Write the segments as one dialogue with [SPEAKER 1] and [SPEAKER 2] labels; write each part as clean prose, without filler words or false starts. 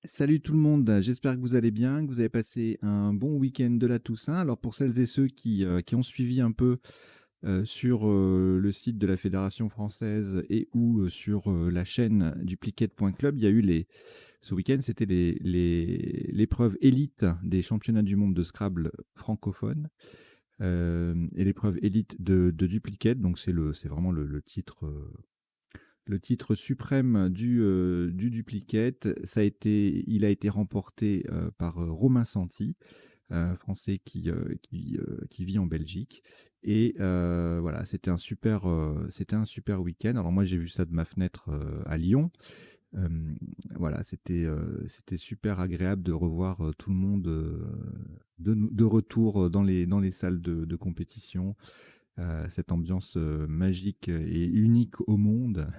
[SPEAKER 1] Salut tout le monde, j'espère que vous allez bien, que vous avez passé un bon week-end de la Toussaint. Alors pour celles et ceux qui ont suivi un peu sur le site de la Fédération française et ou sur la chaîne Duplicate.club, il y a eu ce week-end, c'était l'épreuve élite des championnats du monde de Scrabble francophone et l'épreuve élite de Duplicate. Donc c'est vraiment le titre suprême du duplicate. Il a été remporté par Romain Santi, français qui vit en Belgique. Et voilà, c'était un super week-end. Alors moi, j'ai vu ça de ma fenêtre à Lyon. Euh, voilà, c'était super agréable de revoir tout le monde de retour dans les salles de compétition. Cette ambiance magique et unique au monde.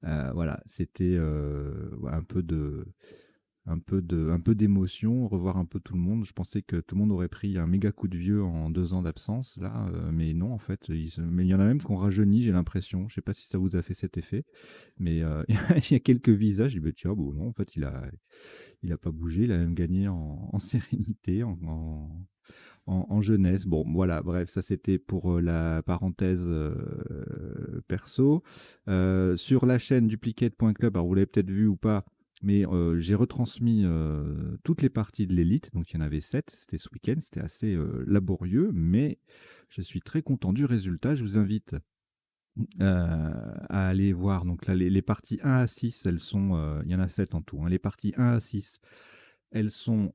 [SPEAKER 1] Voilà, c'était ouais, un peu d'émotion, revoir un peu tout le monde. Je pensais que tout le monde aurait pris un méga coup de vieux en 2 ans d'absence, là, mais non, en fait. Mais il y en a même qui ont rajeuni, j'ai l'impression. Je sais pas si ça vous a fait cet effet, mais il y a quelques visages. Je me dis, bah, tiens, bon, non, en fait, il a pas bougé, il a même gagné en sérénité, en jeunesse. Bon, voilà, bref, ça c'était pour la parenthèse perso. Sur la chaîne duplicate.club, alors vous l'avez peut-être vu ou pas, mais j'ai retransmis toutes les parties de l'élite. Donc il y en avait 7, c'était ce week-end, c'était assez laborieux, je suis très content du résultat. Je vous invite à aller voir. Donc là, les parties 1 à 6, il y en a 7 en tout, hein. Les parties 1 à 6, elles sont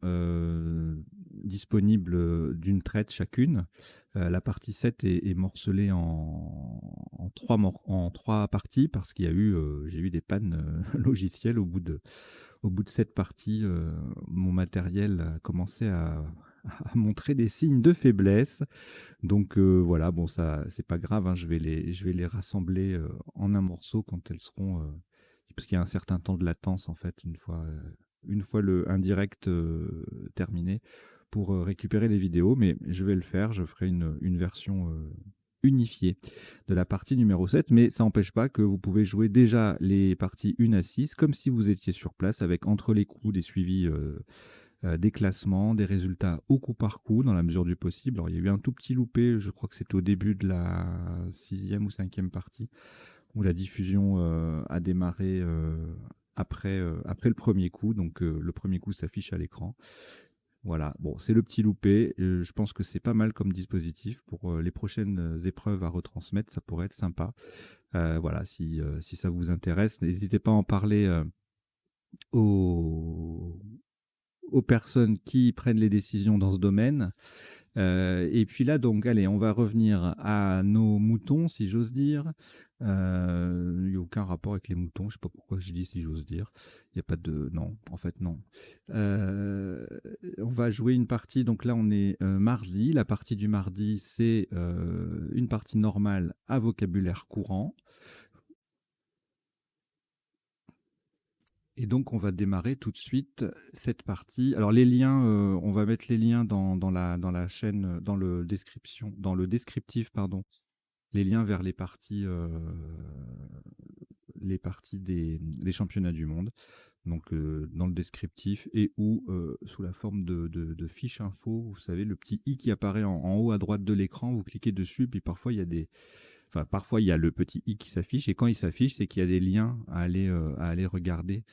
[SPEAKER 1] disponibles d'une traite chacune. La partie 7 est morcelée en trois parties parce qu'il y a eu, j'ai eu des pannes logicielles au bout de cette partie. Mon matériel a commencé à montrer des signes de faiblesse. Donc voilà, bon, ça, c'est pas grave, hein, je vais les rassembler en un morceau quand elles seront. Parce qu'il y a un certain temps de latence, en fait, une fois le indirect terminé, pour récupérer les vidéos. Mais je vais le faire, je ferai une version unifiée de la partie numéro 7. Mais ça n'empêche pas que vous pouvez jouer déjà les parties 1 à 6, comme si vous étiez sur place, avec entre les coups des suivis des classements, des résultats au coup par coup, dans la mesure du possible. Alors, il y a eu un tout petit loupé, je crois que c'était au début de la sixième ou cinquième partie, où la diffusion a démarré après le premier coup. Donc, le premier coup s'affiche à l'écran. Voilà, bon, c'est le petit loupé. Je pense que c'est pas mal comme dispositif pour les prochaines épreuves à retransmettre. Ça pourrait être sympa. Voilà, si ça vous intéresse, n'hésitez pas à en parler aux, aux personnes qui prennent les décisions dans ce domaine. Et puis là, donc, allez, on va revenir à nos moutons, si j'ose dire. Il n'y a aucun rapport avec les moutons, je ne sais pas pourquoi je dis si j'ose dire. Il n'y a pas de... Non, en fait, non. Euh, on va jouer une partie, donc là, on est mardi. La partie du mardi, c'est une partie normale à vocabulaire courant. Et donc, on va démarrer tout de suite cette partie. Alors, les liens, on va mettre les liens dans la chaîne, dans le descriptif, pardon, les liens vers les parties des championnats du monde. Donc, dans le descriptif et ou sous la forme de fiches info, vous savez, le petit i qui apparaît en haut à droite de l'écran, vous cliquez dessus, puis parfois il y a parfois il y a le petit i qui s'affiche, et quand il s'affiche, c'est qu'il y a des liens à aller regarder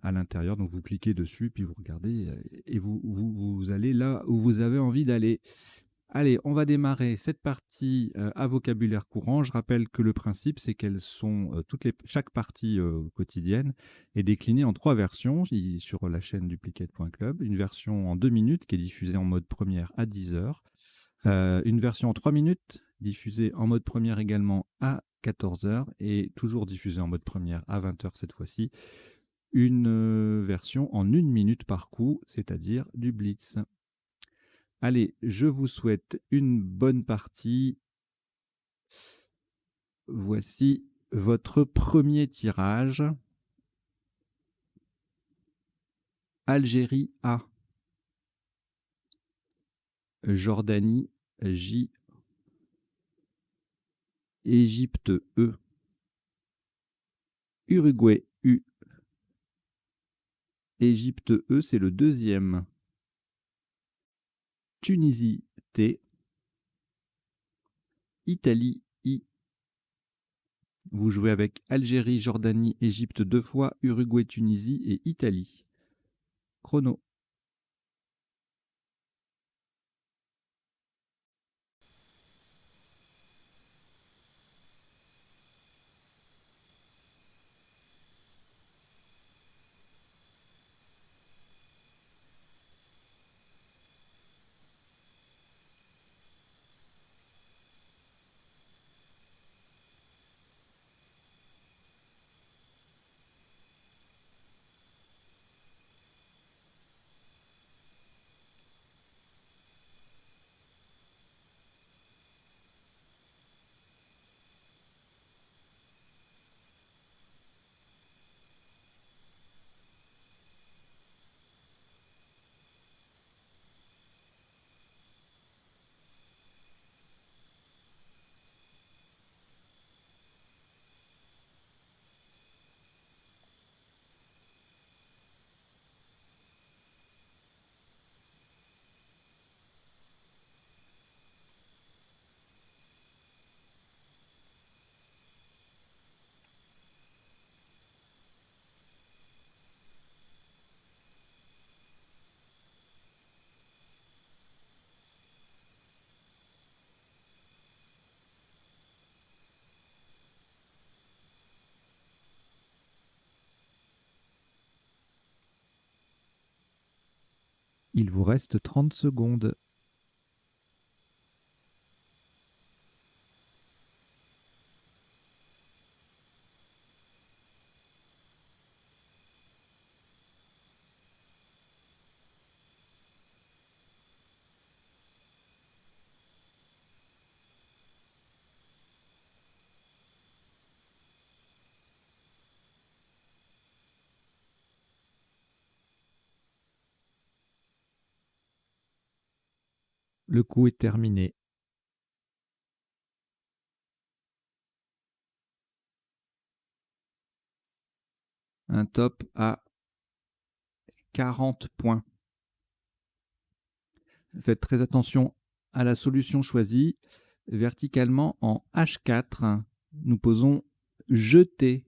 [SPEAKER 1] à l'intérieur. Donc vous cliquez dessus, puis vous regardez et vous allez là où vous avez envie d'aller. Allez, on va démarrer cette partie à vocabulaire courant. Je rappelle que le principe, c'est qu'elles sont chaque partie quotidienne est déclinée en 3 versions sur la chaîne duplicate.club. Une version en 2 minutes qui est diffusée en mode première à 10 heures. Une version en 3 minutes diffusée en mode première également à 14 heures et toujours diffusée en mode première à 20 heures cette fois-ci. Une version en 1 minute par coup, c'est-à-dire du blitz. Allez, je vous souhaite une bonne partie. Voici votre premier tirage. Algérie A, Jordanie J, Égypte E, Uruguay U, Égypte E, c'est le deuxième. Tunisie T. Italie I. Vous jouez avec Algérie, Jordanie, Égypte 2 fois, Uruguay, Tunisie et Italie. Chrono. Il vous reste 30 secondes. Le coup est terminé. Un top à 40 points. Faites très attention à la solution choisie. Verticalement en H4, nous posons jeter.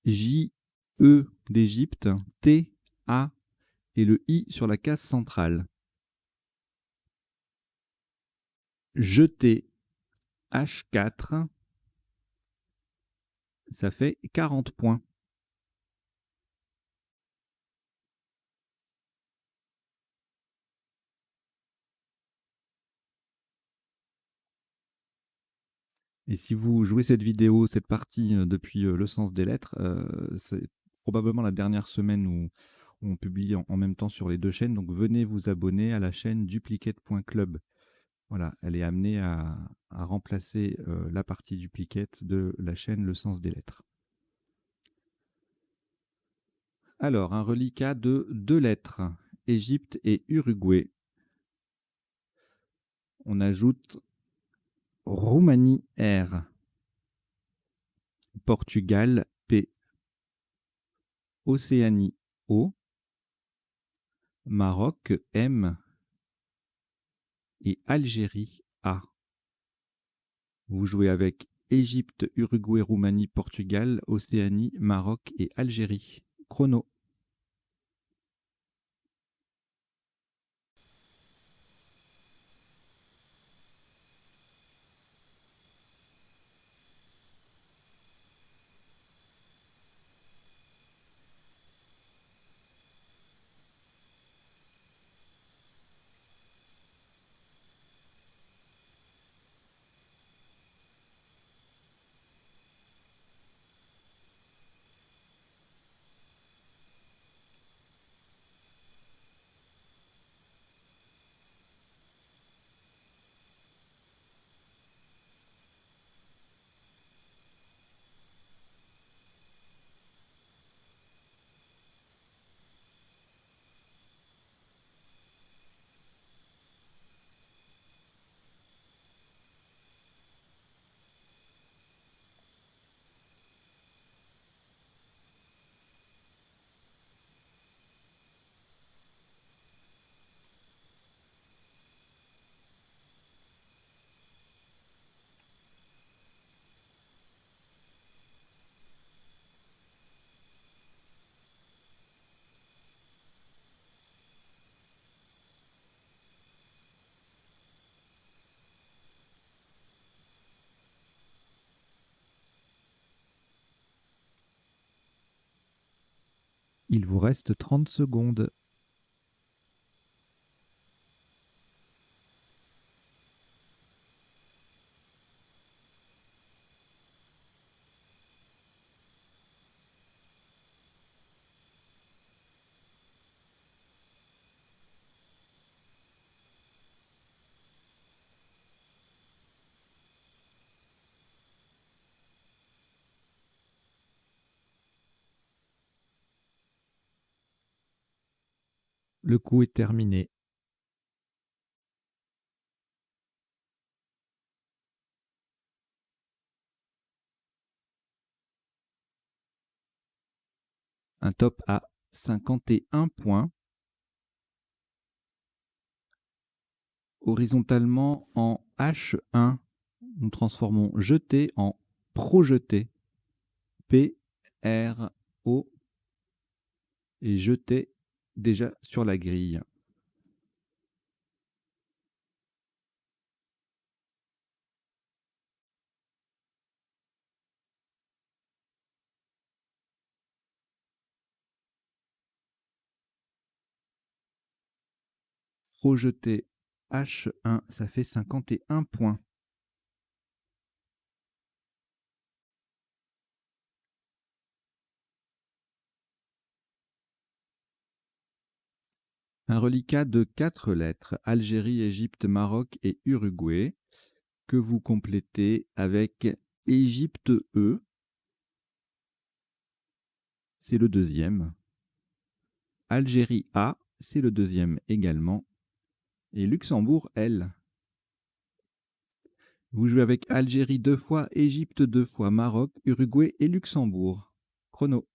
[SPEAKER 1] J-E d'Égypte, T-A et le I sur la case centrale. Jeter H4, ça fait 40 points. Et si vous jouez cette vidéo, cette partie depuis le sens des lettres, c'est probablement la dernière semaine où on publie en même temps sur les deux chaînes. Donc venez vous abonner à la chaîne duplicate.club. Voilà, elle est amenée à remplacer la partie duplicate de la chaîne Le Sens des Lettres. Alors, un reliquat de 2 lettres, Égypte et Uruguay. On ajoute Roumanie R, Portugal P, Océanie O, Maroc M et Algérie A. Vous jouez avec Égypte, Uruguay, Roumanie, Portugal, Océanie, Maroc et Algérie. Chrono. Il vous reste 30 secondes. Le coup est terminé. Un top à 51 points. Horizontalement en H1, nous transformons jeté en projeté. P, R, O et jeté déjà sur la grille. Projeté H1, ça fait 51 points. Un reliquat de 4 lettres, Algérie, Égypte, Maroc et Uruguay, que vous complétez avec Égypte E, c'est le deuxième. Algérie A, c'est le deuxième également. Et Luxembourg L. Vous jouez avec Algérie 2 fois, Égypte 2 fois, Maroc, Uruguay et Luxembourg. Chrono.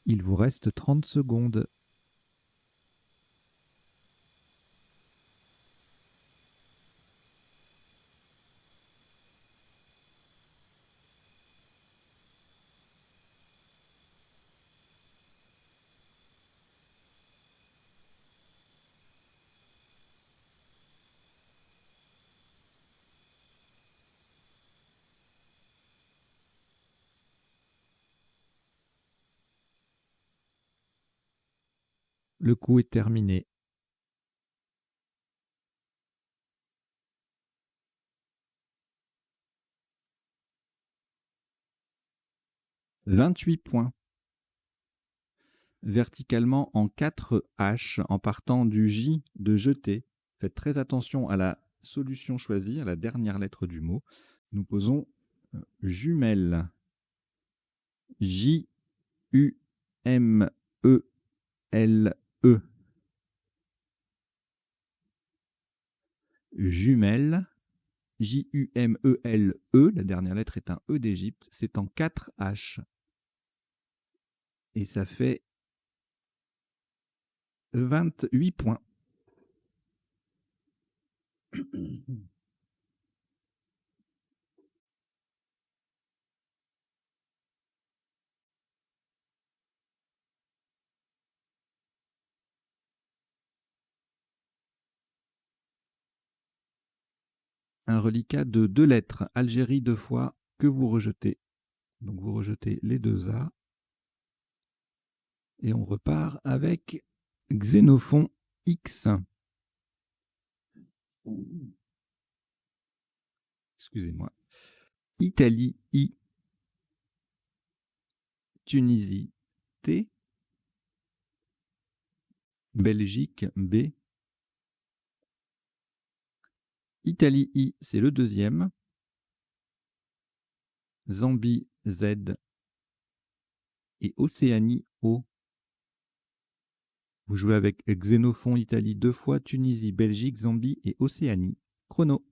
[SPEAKER 1] Il vous reste 30 secondes. Le coup est terminé. « 28 points. Verticalement en 4 H en partant du J de jeter. Faites très attention à la solution choisie, à la dernière lettre du mot. Nous posons jumelle. J-U-M-E-L-E. Jumelle. J-U-M-E-L-E. La dernière lettre est un E d'Égypte. C'est en 4 H. Et ça fait 28 points. Un reliquat de 2 lettres, Algérie 2 fois, que vous rejetez. Donc vous rejetez les 2 A. Et on repart avec Xénophon X. Excusez-moi. Italie I. Tunisie T. Belgique B. Italie I, c'est le deuxième. Zambie Z. Et Océanie O. Vous jouez avec Xénophon Italie 2 fois, Tunisie, Belgique, Zambie et Océanie. Chrono.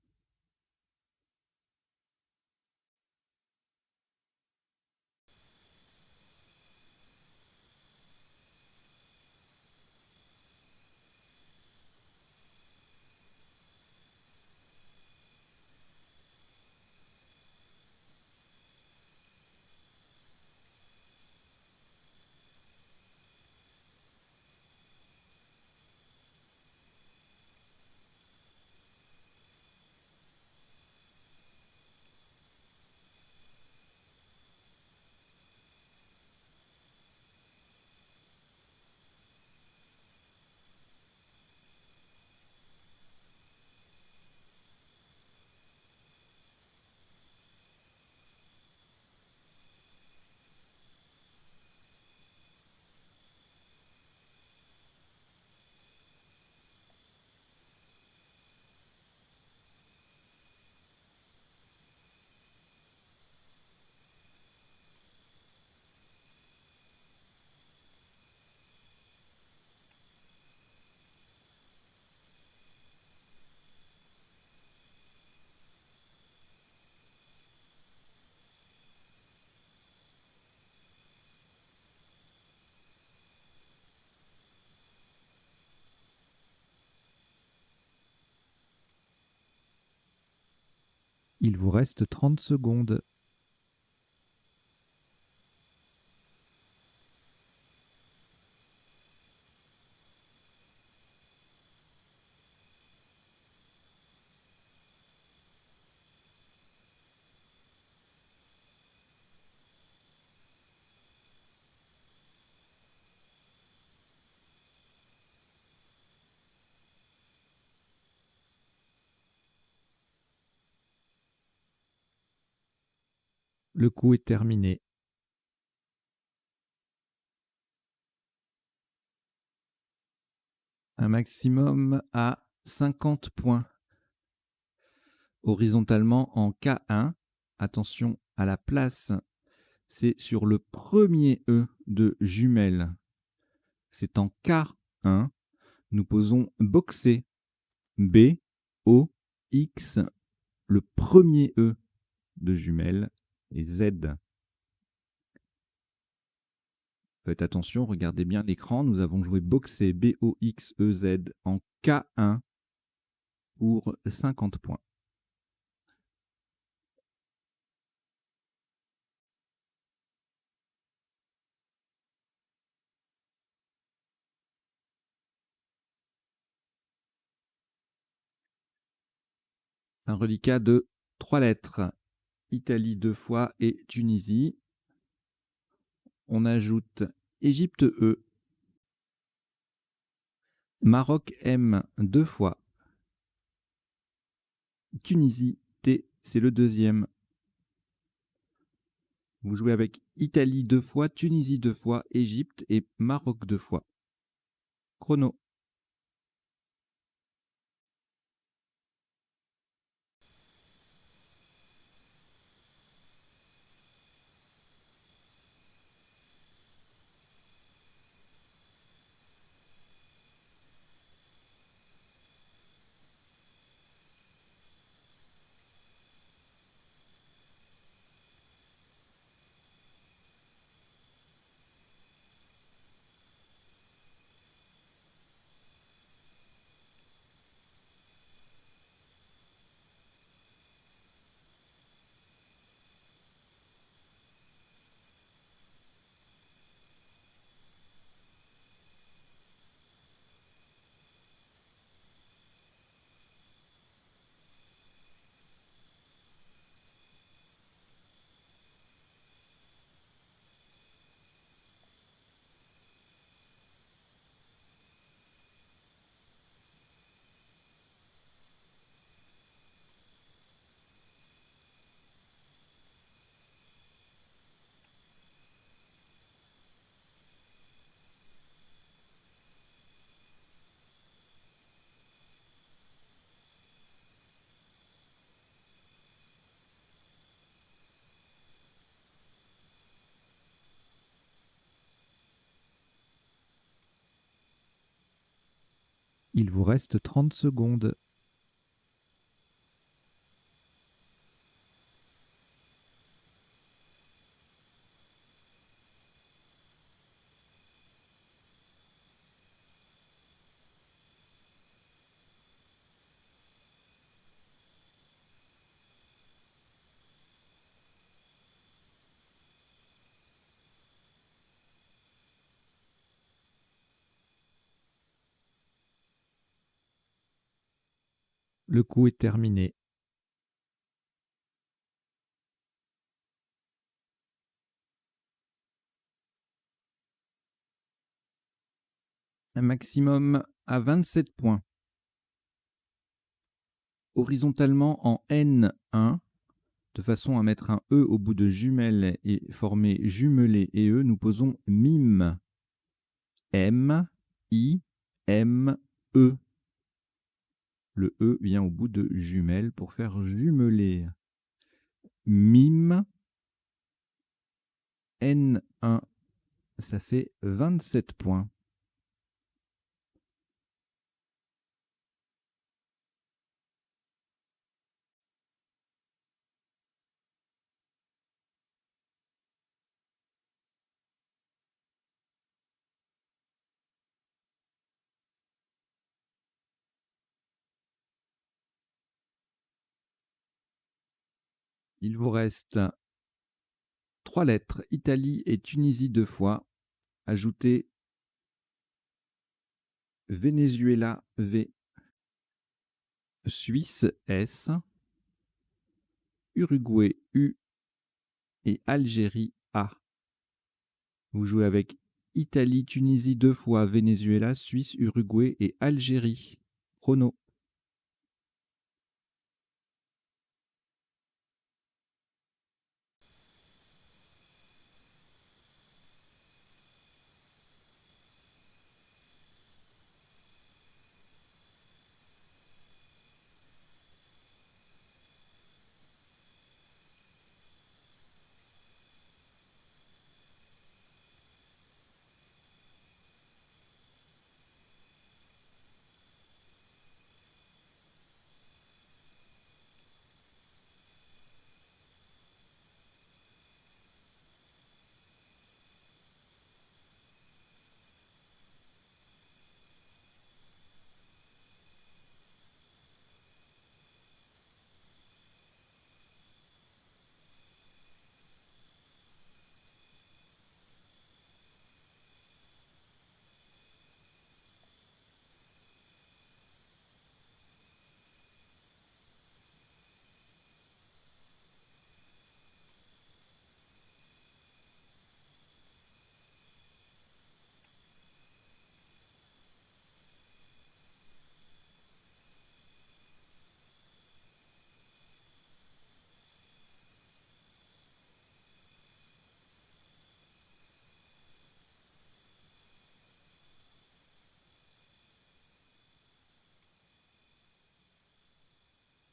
[SPEAKER 1] Il vous reste 30 secondes. Le coup est terminé. Un maximum à 50 points. Horizontalement en K1. Attention à la place. C'est sur le premier E de jumelle. C'est en K1. Nous posons boxer. B, O, X. Le premier E de jumelle et Z. Faites attention, regardez bien l'écran. Nous avons joué boxer B-O-X-E-Z en K1 pour 50 points. Un reliquat de 3 lettres. Italie 2 fois et Tunisie. On ajoute Égypte E. Maroc M 2 fois. Tunisie T, c'est le deuxième. Vous jouez avec Italie 2 fois, Tunisie 2 fois, Égypte et Maroc 2 fois. Chrono. Il vous reste 30 secondes. Le coup est terminé. Un maximum à 27 points. Horizontalement en N1, de façon à mettre un E au bout de jumelle et former jumelé et E, nous posons mime. M, I, M, E. Le E vient au bout de jumelle pour faire jumelé. Mime, N1, ça fait 27 points. Il vous reste 3 lettres, Italie et Tunisie 2 fois. Ajoutez Venezuela V, Suisse S, Uruguay U et Algérie A. Vous jouez avec Italie, Tunisie 2 fois, Venezuela, Suisse, Uruguay et Algérie. Chrono.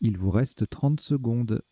[SPEAKER 1] Il vous reste 30 secondes.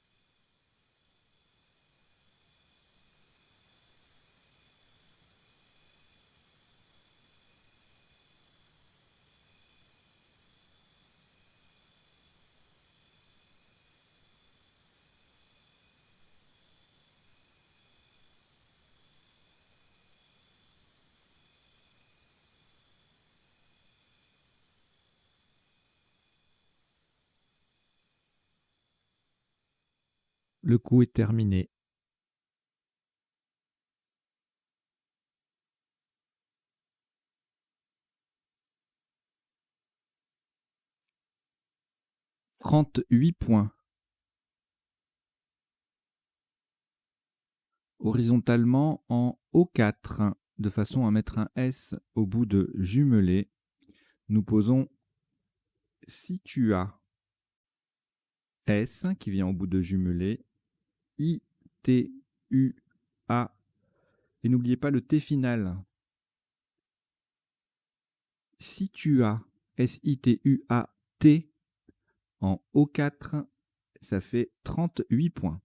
[SPEAKER 1] Le coup est terminé. « 38 points. Horizontalement en O4, de façon à mettre un S au bout de jumelé, nous posons Situa S qui vient au bout de jumelé, I, T, U, A. Et n'oubliez pas le T final. Situa, S-I-T-U-A-T, en O4, ça fait 38 points.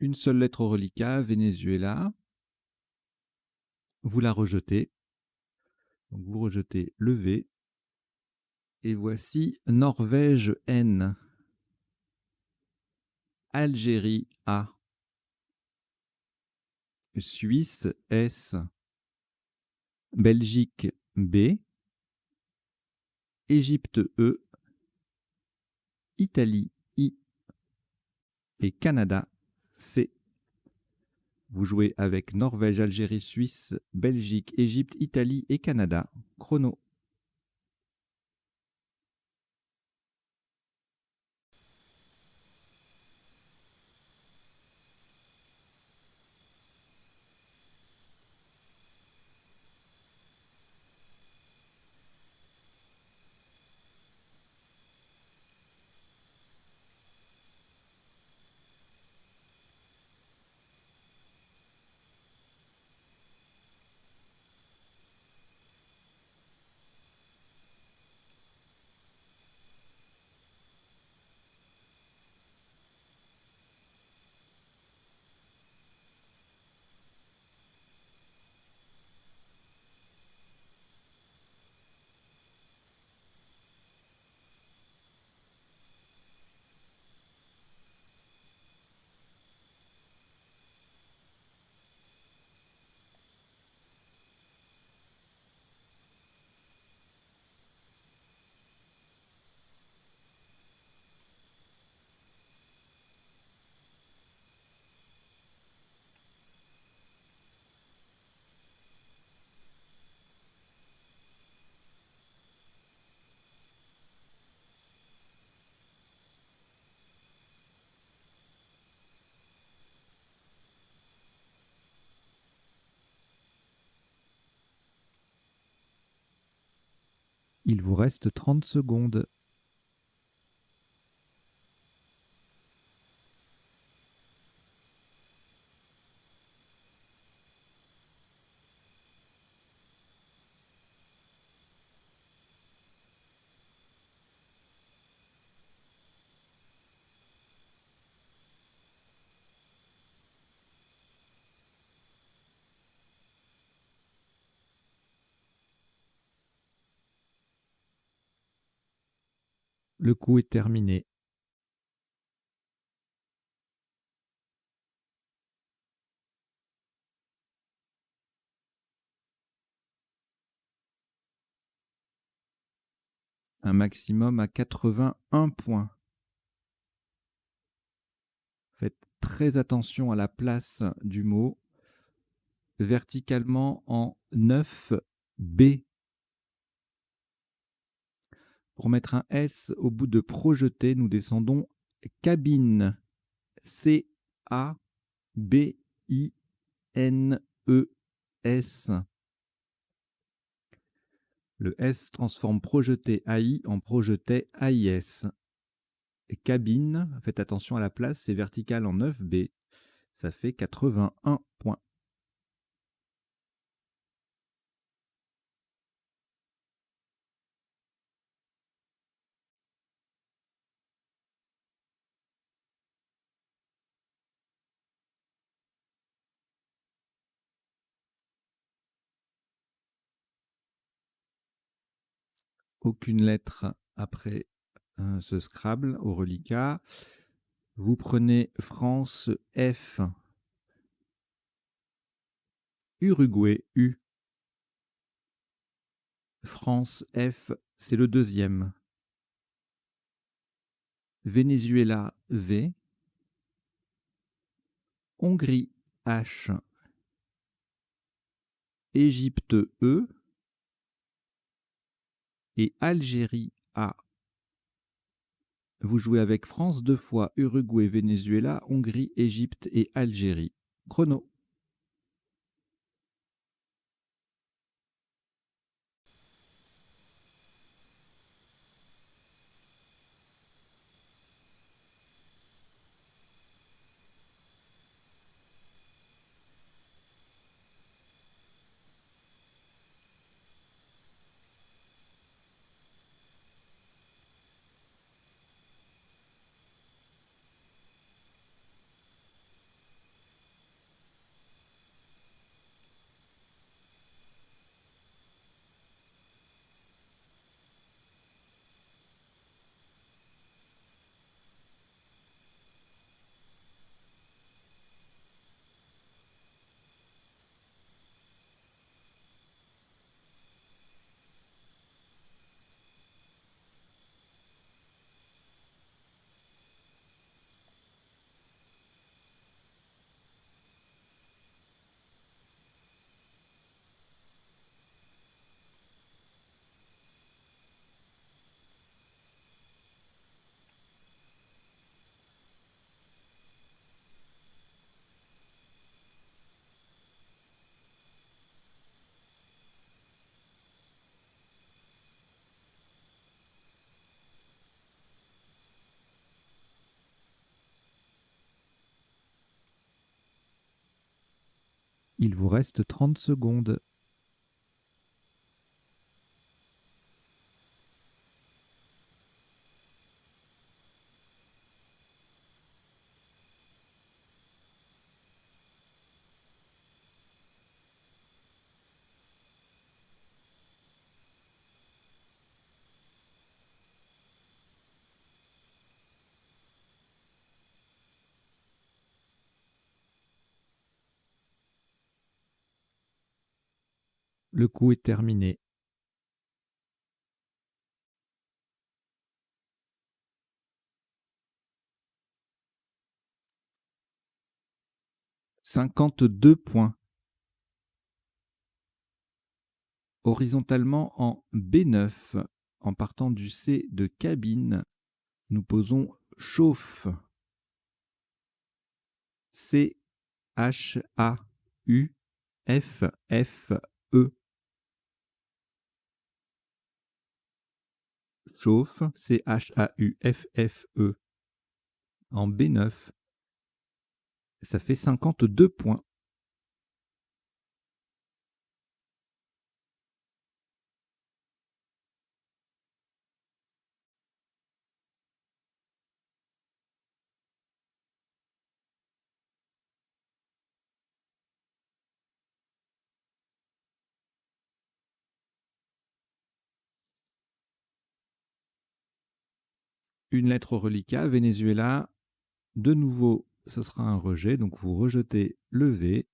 [SPEAKER 1] Une seule lettre au reliquat, Venezuela. Vous la rejetez. Donc vous rejetez le V. Et voici Norvège N. Algérie A. Suisse S. Belgique B. Égypte E. Italie I. Et Canada C. Vous jouez avec Norvège, Algérie, Suisse, Belgique, Égypte, Italie et Canada. Chrono. Il vous reste 30 secondes. Le coup est terminé. Un maximum à 81 points. Faites très attention à la place du mot. Verticalement en 9B. Pour mettre un S au bout de projeter, nous descendons cabine. C-A-B-I-N-E-S. Le S transforme projeté AI en projeté AIS. Et cabine, faites attention à la place, c'est vertical en 9B. Ça fait 81 points. Aucune lettre après ce Scrabble au reliquat. Vous prenez France F. Uruguay U. France F, c'est le deuxième. Venezuela V. Hongrie H. Égypte E. Et Algérie A. Vous jouez avec France deux fois, Uruguay, Venezuela, Hongrie, Égypte et Algérie. Chrono. Il vous reste 30 secondes. Le coup est terminé. « 52 points. Horizontalement en B9, en partant du C de cabine, nous posons chauffe. C-H-A-U-F-F-E. Chauffe, C-H-A-U-F-F-E. En B9, ça fait 52 points. Une lettre reliquat, Venezuela. De nouveau, ce sera un rejet, donc vous rejetez le V.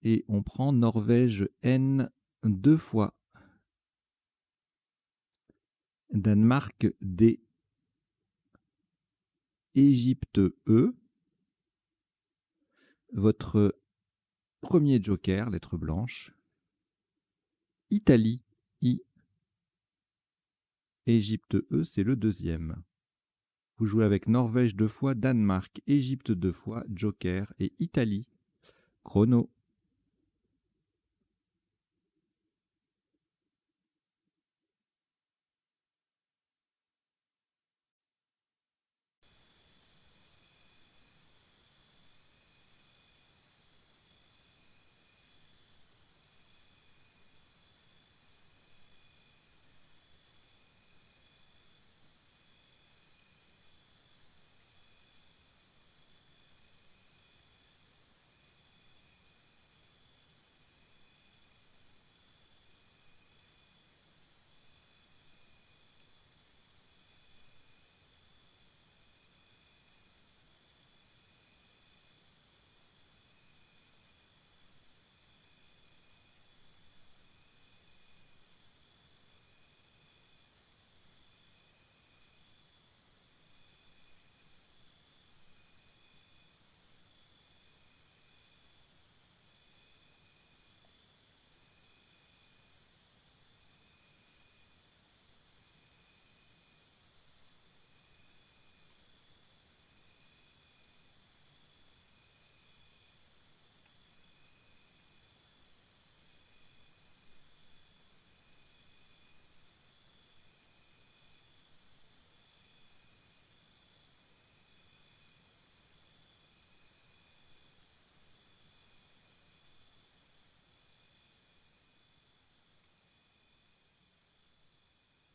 [SPEAKER 1] Et on prend Norvège N 2 fois. Danemark D. Égypte E. Votre premier joker, lettre blanche. Italie I. Égypte E, c'est le deuxième. Vous jouez avec Norvège 2 fois, Danemark, Égypte 2 fois, joker et Italie. Chrono.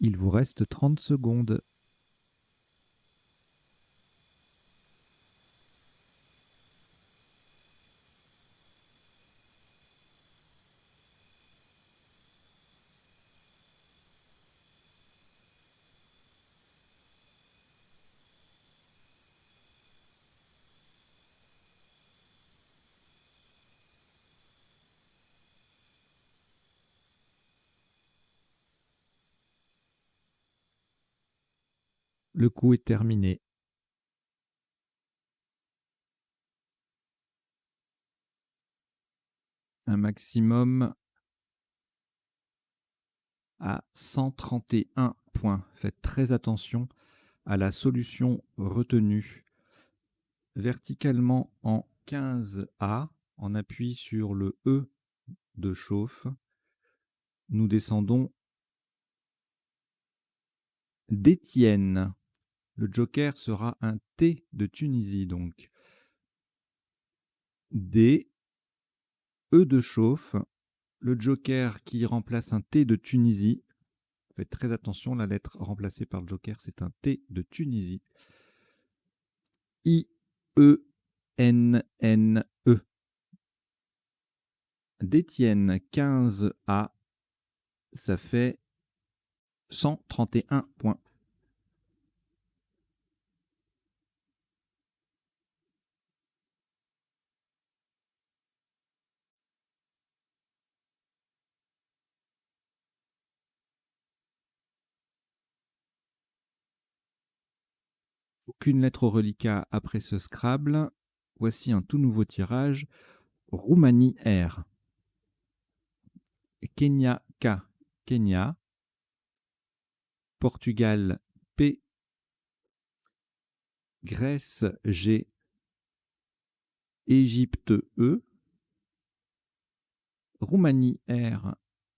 [SPEAKER 1] Il vous reste 30 secondes. Le coup est terminé. Un maximum à 131 points. Faites très attention à la solution retenue. Verticalement en 15A, en appui sur le E de chauffe, nous descendons d'Étienne. Le joker sera un T de Tunisie, donc. D, E de chauffe, le joker qui remplace un T de Tunisie. Faites très attention, la lettre remplacée par le joker, c'est un T de Tunisie. I-E-N-N-E. D'Étienne, 15A, ça fait 131 points. Aucune lettre au reliquat après ce Scrabble. Voici un tout nouveau tirage. Roumanie R. Kenya K. Kenya. Portugal P. Grèce G. Égypte E. Roumanie R,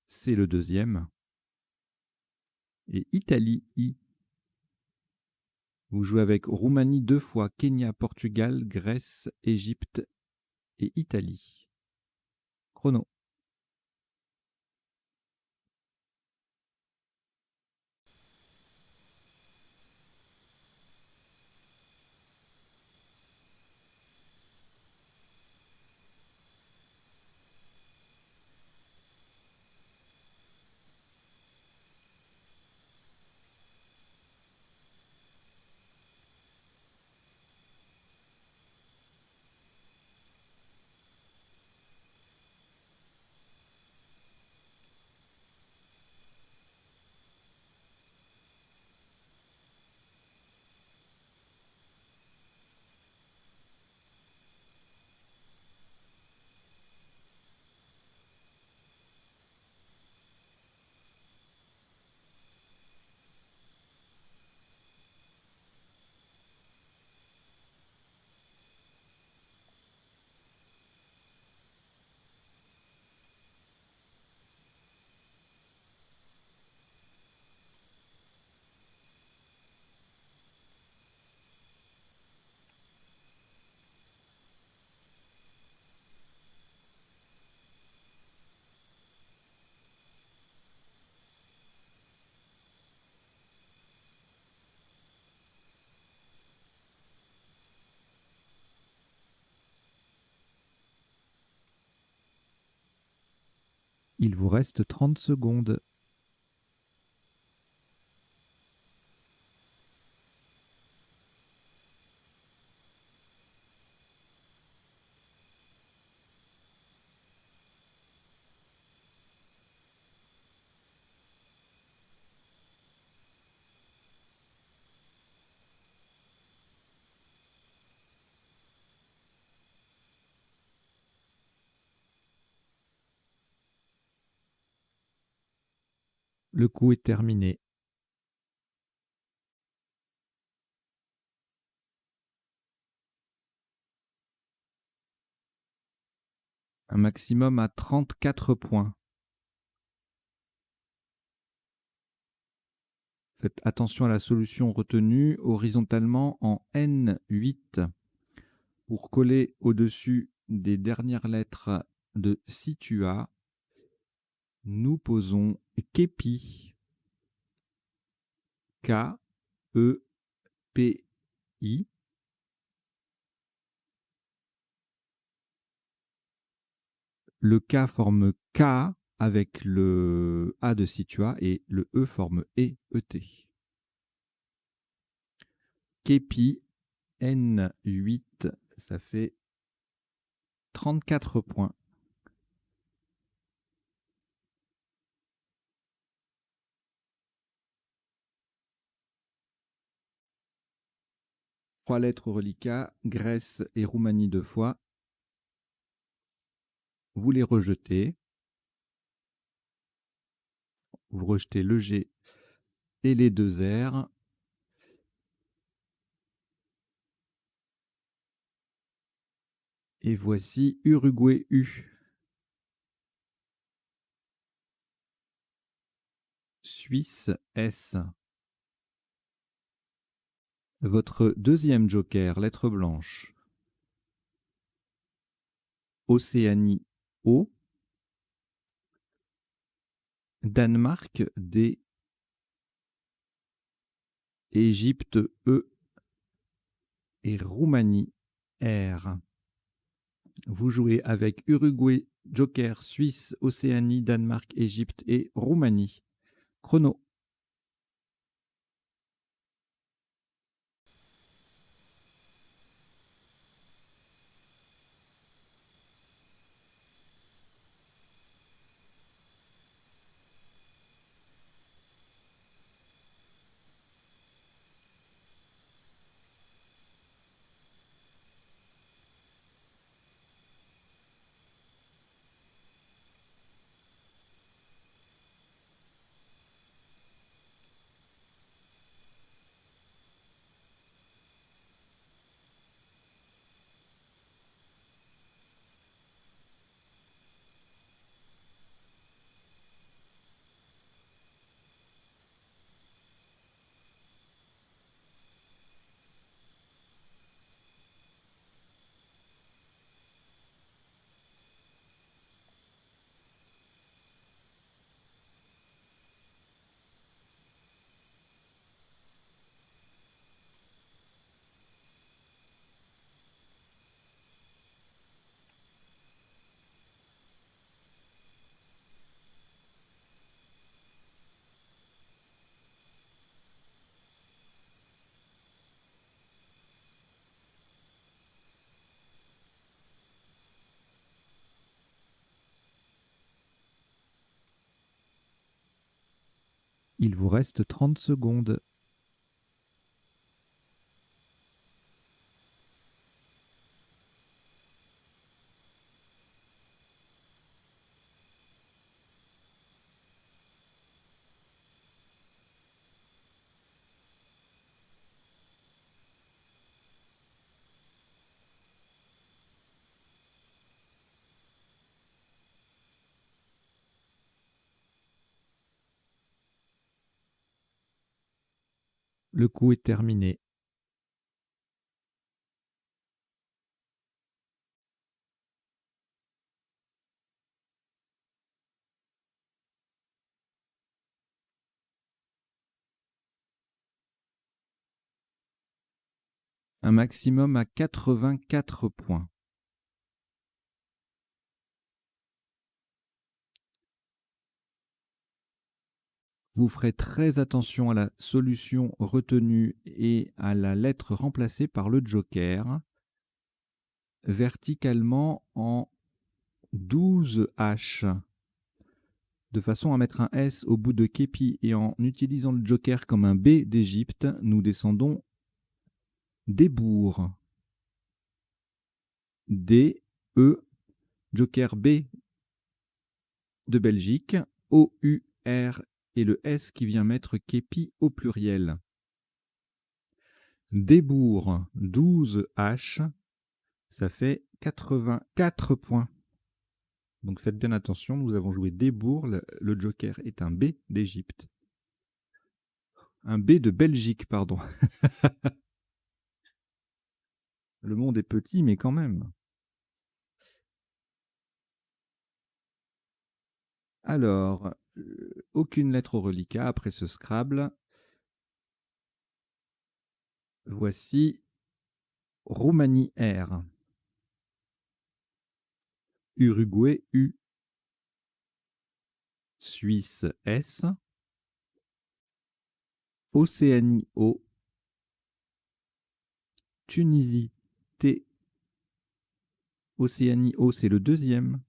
[SPEAKER 1] c'est le deuxième. Et Italie I. Vous jouez avec Roumanie 2 fois, Kenya, Portugal, Grèce, Égypte et Italie. Chrono. Il vous reste 30 secondes. Le coup est terminé. Un maximum à 34 points. Faites attention à la solution retenue horizontalement en N8 pour coller au-dessus des dernières lettres de Situa. Nous posons Kepi. K-E-P-I. Le K forme K avec le A de Situa et le E forme E-E-T. Kepi, N8, ça fait 34 points. Trois lettres au reliquat, Grèce et Roumanie 2 fois. Vous les rejetez. Vous rejetez le G et les 2 R. Et voici Uruguay U. Suisse S. Votre deuxième joker, lettre blanche. Océanie O, Danemark D, Égypte E et Roumanie R. Vous jouez avec Uruguay, Joker, Suisse, Océanie, Danemark, Égypte et Roumanie. Chrono. Il vous reste 30 secondes. Le coup est terminé. Un maximum à 84 points. Vous ferez très attention à la solution retenue et à la lettre remplacée par le joker. Verticalement en 12 H, de façon à mettre un S au bout de képi, et en utilisant le joker comme un B d'Égypte, nous descendons Débour. D, E, joker B de Belgique, O, U, R et le S qui vient mettre képi au pluriel. Débour 12 H, ça fait 84 points. Donc faites bien attention, nous avons joué Débour, le joker est un B d'Égypte. Un B de Belgique, pardon. Le monde est petit, mais quand même. Alors, aucune lettre au reliquat après ce Scrabble. Voici Roumanie R. Uruguay U. Suisse S. Océanie O. Tunisie T. Océanie O, c'est le deuxième.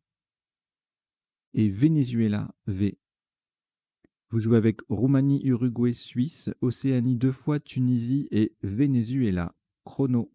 [SPEAKER 1] Et Venezuela V. Vous jouez avec Roumanie, Uruguay, Suisse, Océanie 2 fois, Tunisie et Venezuela. Chrono.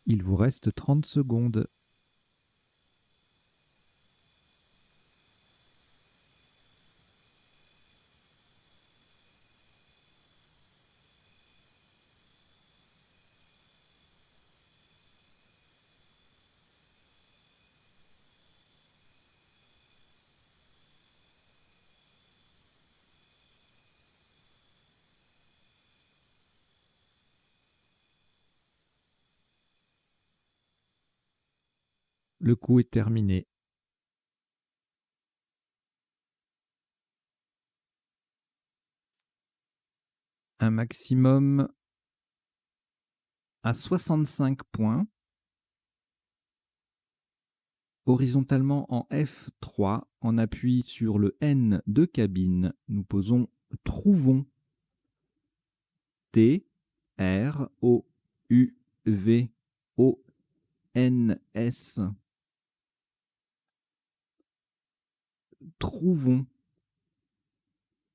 [SPEAKER 1] Il vous reste 30 secondes. Le coup est terminé. Un maximum à 65 points. Horizontalement en F3, en appui sur le N de cabine, nous posons trouvons. T, R, O, U, V, O, N, S. Trouvons.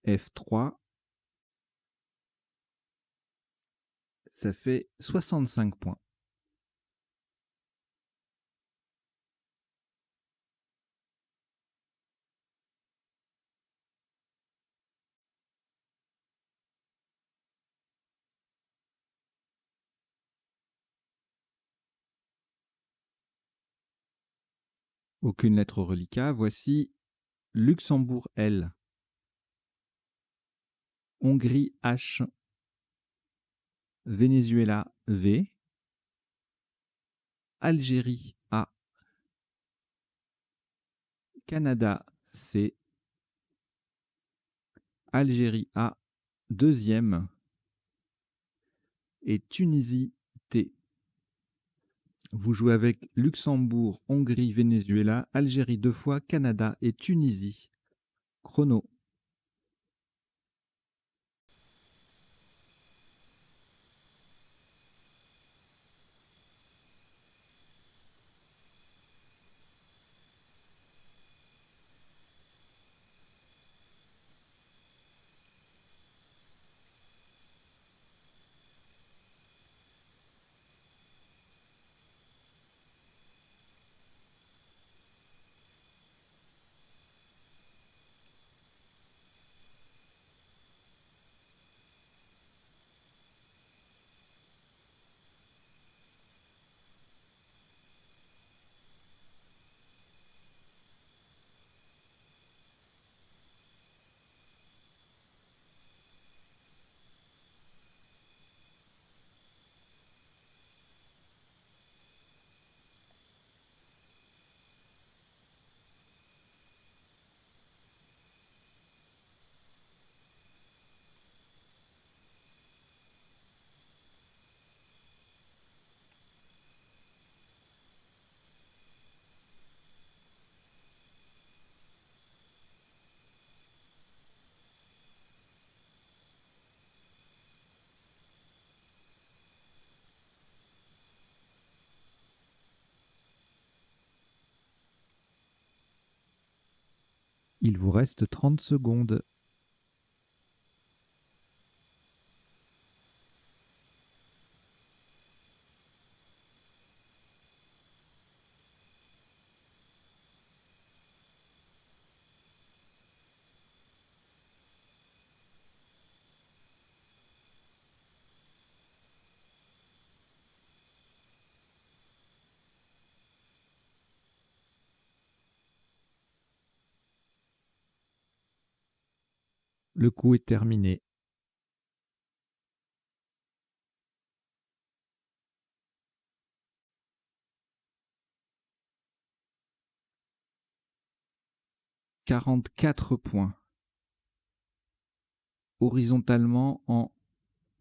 [SPEAKER 1] F3. Ça fait 65 points. Aucune lettre au reliquat. Voici Luxembourg L, Hongrie H, Venezuela V, Algérie A, Canada C, Algérie A deuxième et Tunisie T. Vous jouez avec Luxembourg, Hongrie, Venezuela, Algérie 2 fois, Canada et Tunisie. Chrono. Il vous reste 30 secondes. Le coup est terminé. « 44 points. Horizontalement en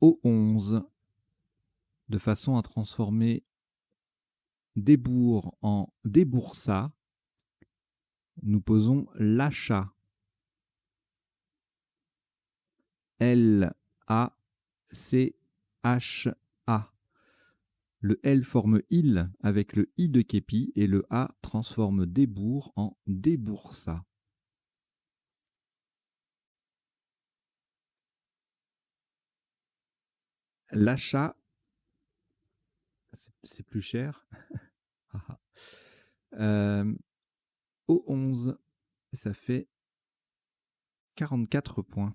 [SPEAKER 1] O11, de façon à transformer Débours en Déboursa. Nous posons l'achat. L-A-C-H-A. Le L forme il avec le I de képi et le A transforme Débours en Déboursa. L'achat C'est plus cher. Ah ah. Au 11, ça fait 44 points.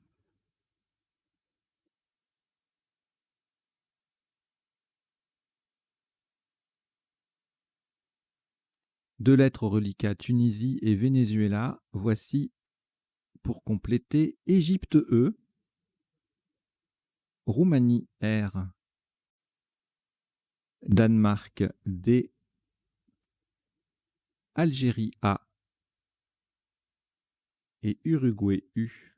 [SPEAKER 1] Deux lettres au reliquat Tunisie et Venezuela. Voici, pour compléter, Égypte E, Roumanie R, Danemark D, Algérie A et Uruguay U.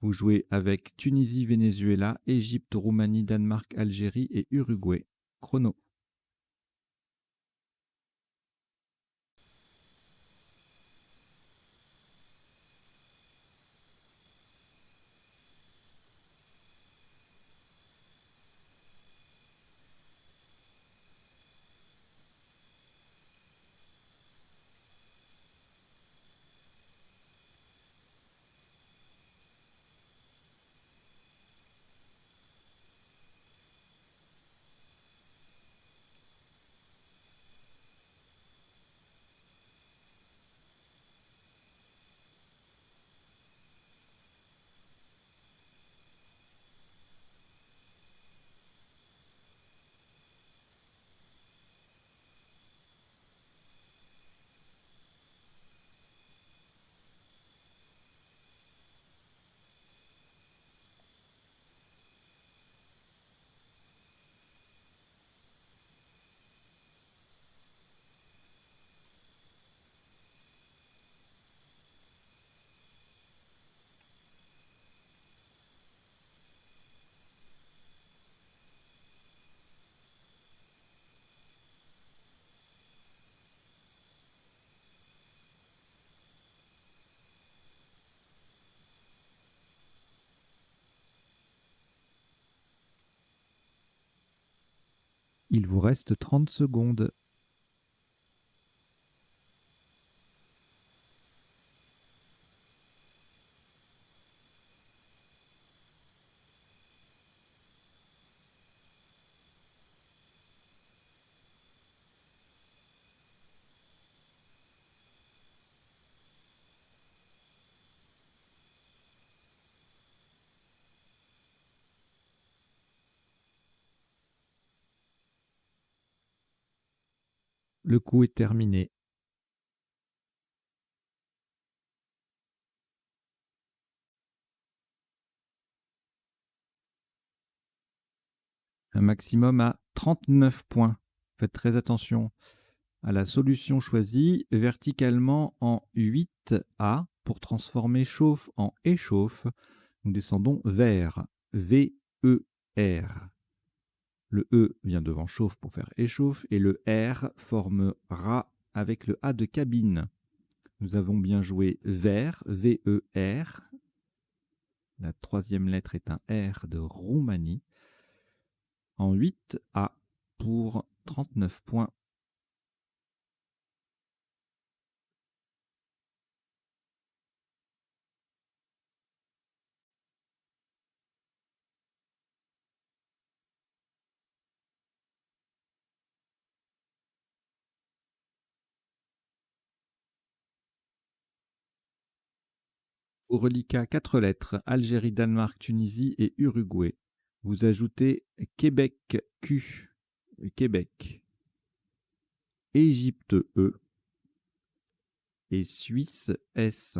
[SPEAKER 1] Vous jouez avec Tunisie, Venezuela, Égypte, Roumanie, Danemark, Algérie et Uruguay. Chrono. Il vous reste 30 secondes. Le coup est terminé. Un maximum à 39 points. Faites très attention à la solution choisie verticalement en 8A pour transformer chauffe en échauffe. Nous descendons vers V-E-R. Le E vient devant chauffe pour faire échauffe et le R formera avec le A de cabine. Nous avons bien joué vers, V-E-R. La troisième lettre est un R de Roumanie. En 8A pour 39 points. Au reliquat 4 lettres, Algérie, Danemark, Tunisie et Uruguay. Vous ajoutez Québec Q, Québec, Égypte E et Suisse S.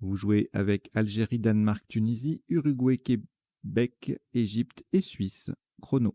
[SPEAKER 1] Vous jouez avec Algérie, Danemark, Tunisie, Uruguay, Québec, Égypte et Suisse. Chrono.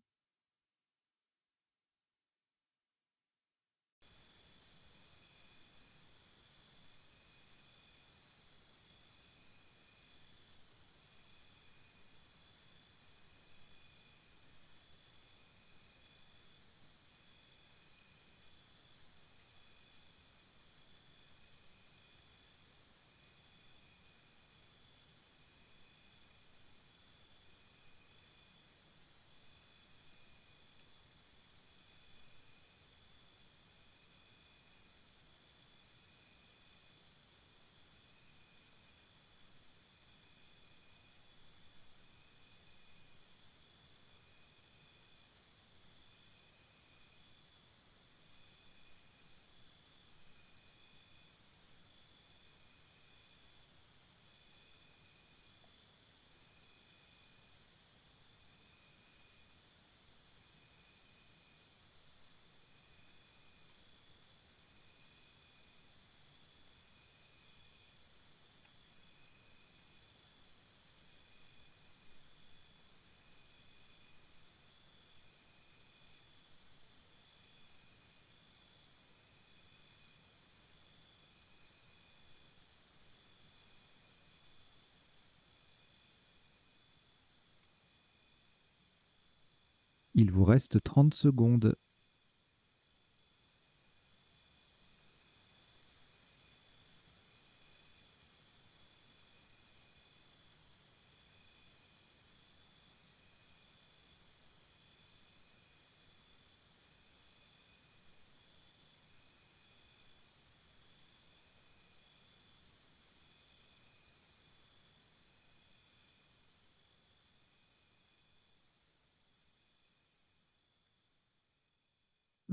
[SPEAKER 1] Il vous reste 30 secondes.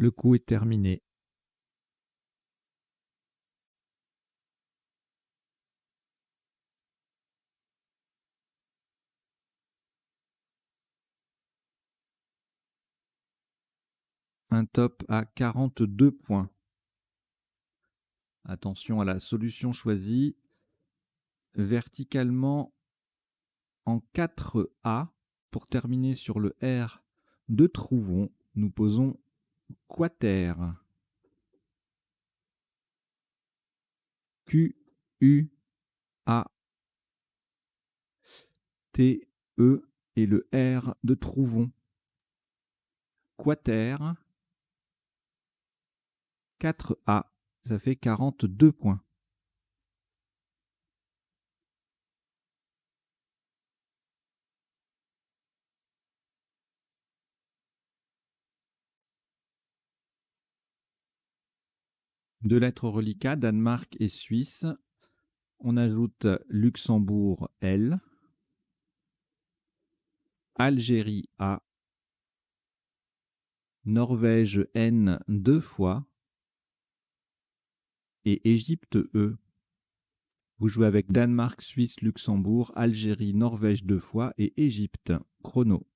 [SPEAKER 1] Le coup est terminé. Un top à 42 points. Attention à la solution choisie. Verticalement en 4A, pour terminer sur le R de Trouvon, nous posons quater. Q, U, A, T, E et le R de Trouvon. Quater, 4A, ça fait 42 points. Deux lettres reliquats, Danemark et Suisse. On ajoute Luxembourg L, Algérie A, Norvège N 2 fois et Égypte E. Vous jouez avec Danemark, Suisse, Luxembourg, Algérie, Norvège 2 fois et Égypte. Chrono.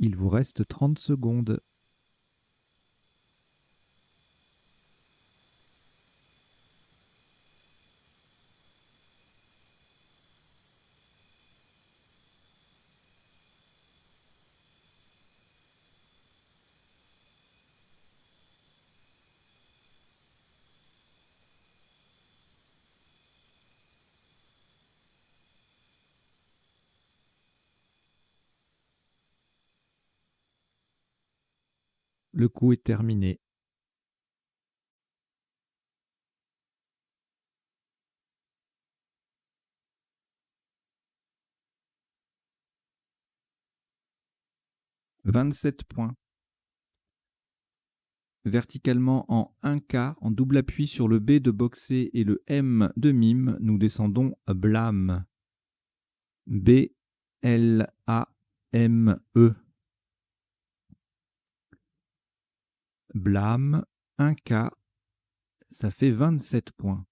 [SPEAKER 1] Il vous reste 30 secondes. Le coup est terminé. « 27 points. Verticalement en 1K, en double appui sur le B de boxer et le M de mime, nous descendons blâme. B, L, A, M, E. Blâme, 1K, ça fait 27 points.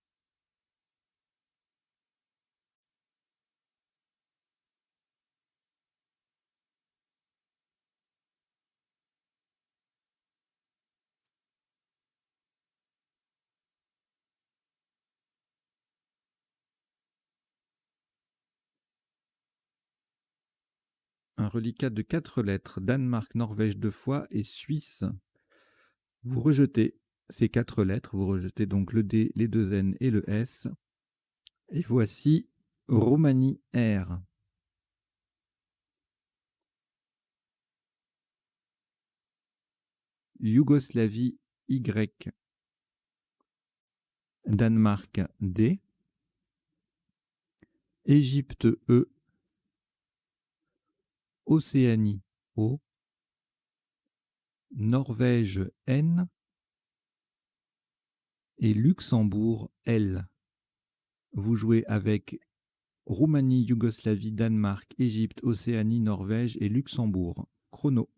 [SPEAKER 1] un reliquat de 4 lettres, Danemark, Norvège 2 fois et Suisse. Vous rejetez ces 4 lettres, vous rejetez donc le D, les 2 N et le S. Et voici Roumanie R. Yougoslavie Y. Danemark D. Égypte E. Océanie O. Norvège N. Et Luxembourg L. Vous jouez avec Roumanie, Yougoslavie, Danemark, Égypte, Océanie, Norvège et Luxembourg. Chrono.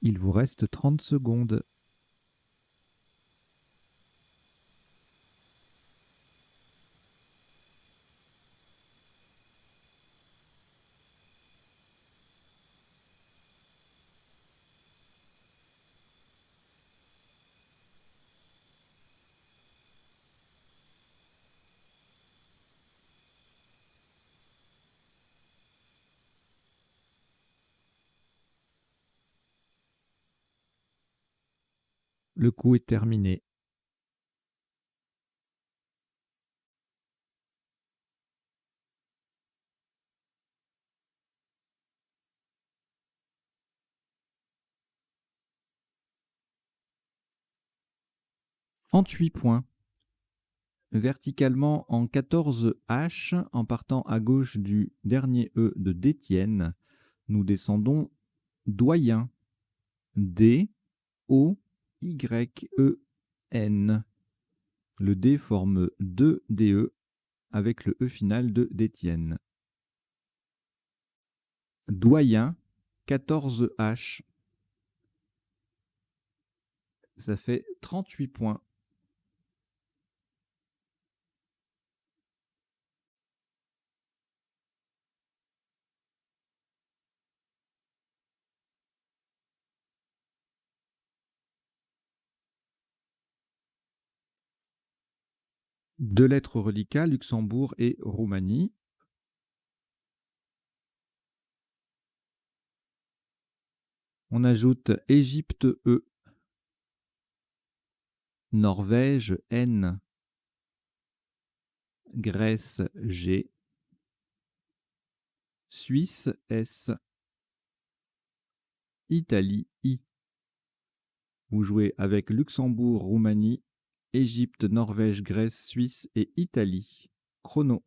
[SPEAKER 1] Il vous reste 30 secondes. Le coup est terminé. En 8 points. Verticalement en 14 H, en partant à gauche du dernier E de d'Étienne, nous descendons doyen. D, O, Y, E, N. Le D forme 2 DE avec le E final de d'Étienne. Doyen, 14 H. Ça fait 38 points. Deux lettres reliquats, Luxembourg et Roumanie. On ajoute Égypte E, Norvège N, Grèce G, Suisse S, Italie I. Vous jouez avec Luxembourg, Roumanie, Égypte, Norvège, Grèce, Suisse et Italie. Chrono.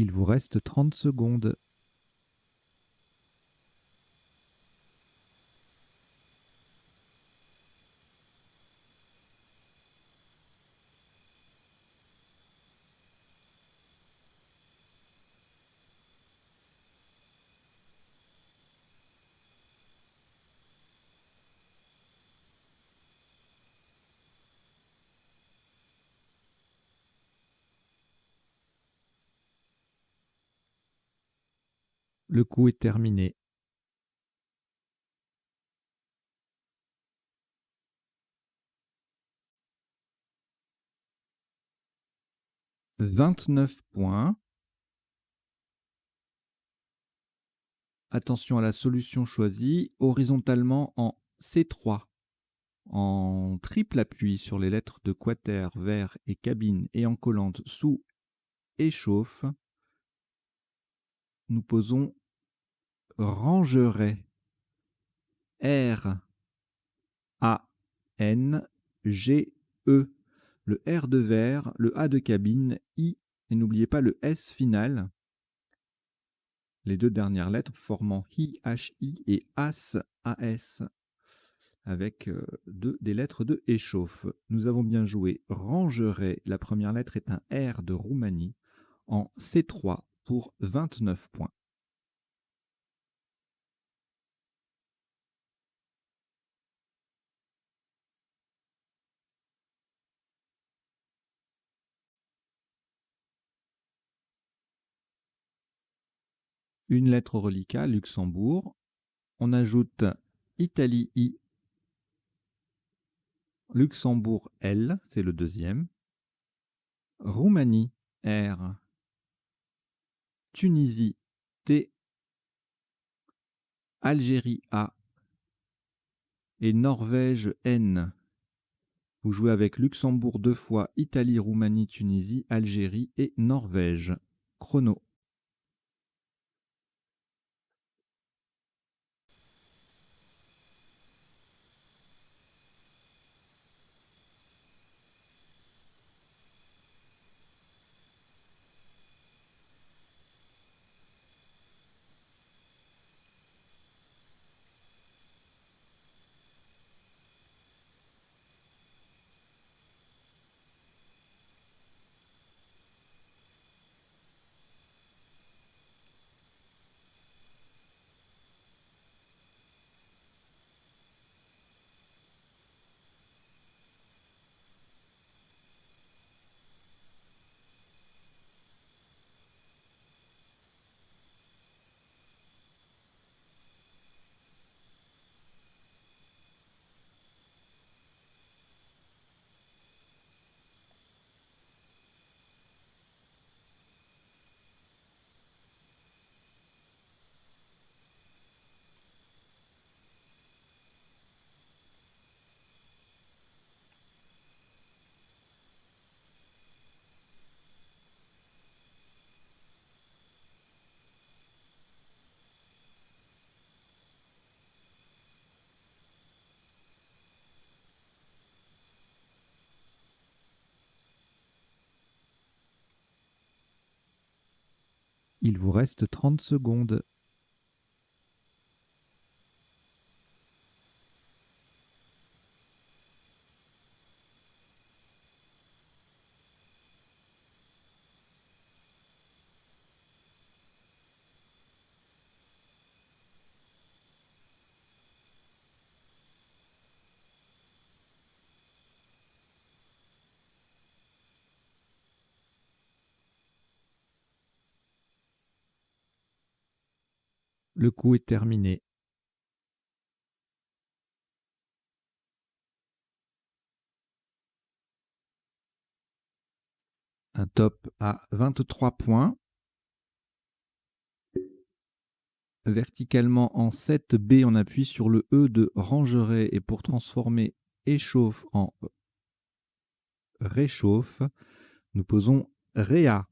[SPEAKER 1] Il vous reste 30 secondes. Le coup est terminé. « 29 points. Attention à la solution choisie, horizontalement en C3, en triple appui sur les lettres de quater, vers et cabine et en collante sous échauffe. Nous posons rangerait. R, A, N, G, E. Le R de vers, le A de cabine, I, et n'oubliez pas le S final. Les deux dernières lettres formant HI, HI et AS, AS, avec des lettres de échauffe. Nous avons bien joué rangerait. La première lettre est un R de Roumanie en C3 pour 29 points. Une lettre au reliquat, Luxembourg. On ajoute Italie I, Luxembourg L, c'est le deuxième. Roumanie R, Tunisie T, Algérie A et Norvège N. Vous jouez avec Luxembourg deux fois, Italie, Roumanie, Tunisie, Algérie et Norvège. Chrono. Il vous reste 30 secondes. Le coup est terminé. Un top à 23 points. Verticalement en 7B, on appuie sur le E de rangerait et pour transformer échauffe en réchauffe, nous posons réa.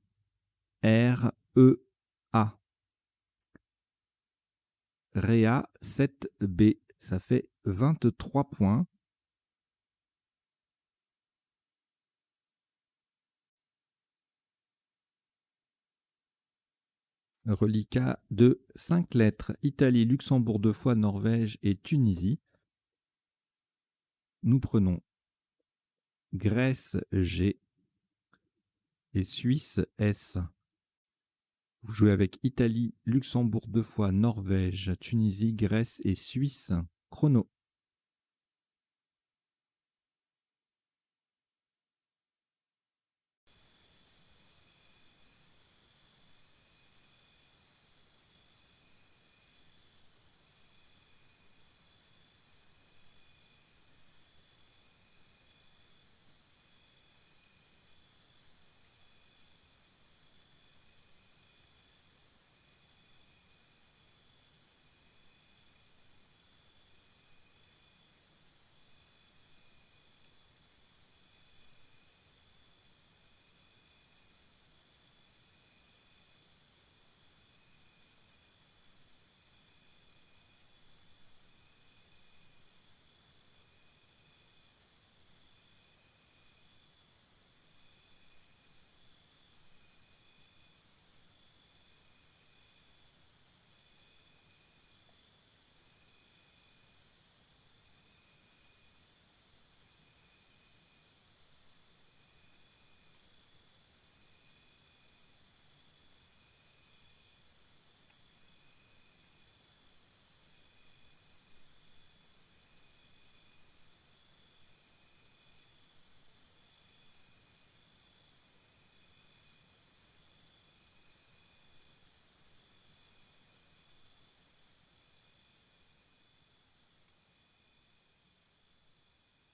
[SPEAKER 1] R-E-A. Réa 7B, ça fait 23 points. Reliquat de 5 lettres. Italie, Luxembourg 2 fois, Norvège et Tunisie. Nous prenons Grèce G et Suisse S. Vous jouez avec Italie, Luxembourg 2 fois, Norvège, Tunisie, Grèce et Suisse. Chrono.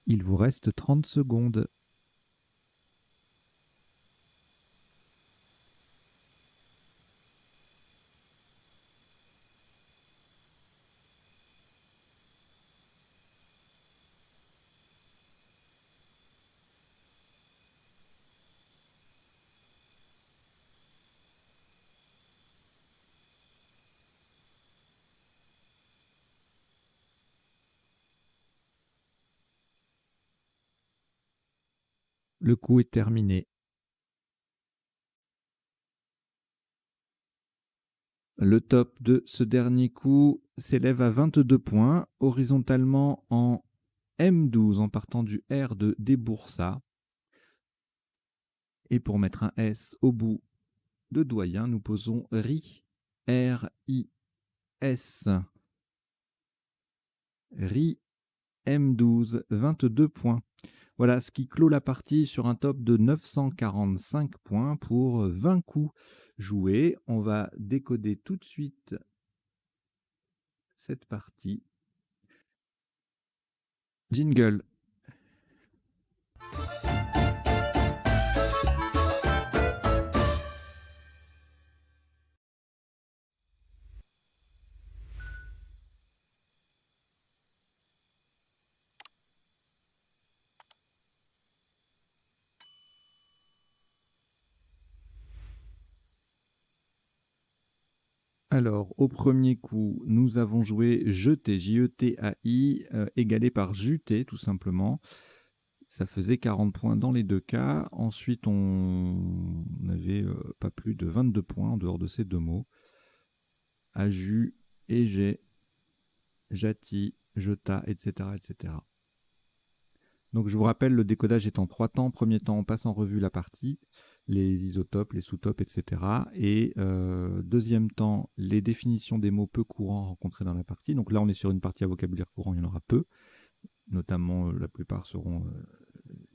[SPEAKER 1] Il vous reste 30 secondes. Le coup est terminé. Le top de ce dernier coup s'élève à 22 points, horizontalement en M12 en partant du R de Déboursa. Et pour mettre un S au bout de doyen, nous posons RI, R-I-S. RI M12, 22 points. Voilà ce qui clôt la partie sur un top de 945 points pour 20 coups joués. On va décoder tout de suite cette partie. Jingle. Alors, au premier coup, nous avons joué jeté, J-E-T-A-I, égalé par juté, tout simplement. Ça faisait 40 points dans les deux cas. Ensuite, on n'avait pas plus de 22 points en dehors de ces deux mots. Aju, égé, jati, jeta, etc., etc. Donc, je vous rappelle, le décodage est en 3 temps. Premier temps, on passe en revue la partie, les isotopes, les sous-topes, etc. Et deuxième temps, les définitions des mots peu courants rencontrés dans la partie. Donc là, on est sur une partie à vocabulaire courant, il y en aura peu. Notamment, la plupart seront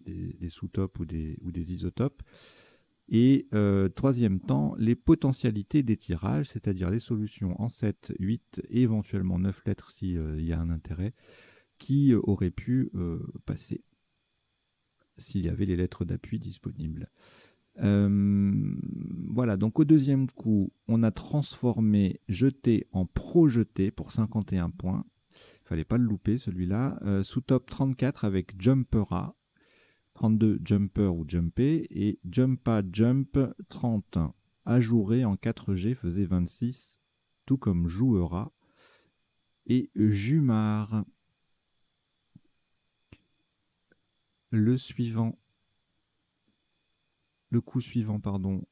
[SPEAKER 1] des sous-topes ou des isotopes. Et troisième temps, les potentialités des tirages, c'est-à-dire les solutions en 7, 8 et éventuellement 9 lettres s'il y a un intérêt, qui auraient pu passer s'il y avait les lettres d'appui disponibles. Voilà, donc au deuxième coup, on a transformé jeté en projeté pour 51 points. Il ne fallait pas le louper celui-là. Sous top 34 avec Jumpera, 32 Jumper ou Jumpé, et Jumpa Jump 30. Ajouré en 4G faisait 26, tout comme Jouera et Jumar. Le suivant. Le coup suivant, pardon.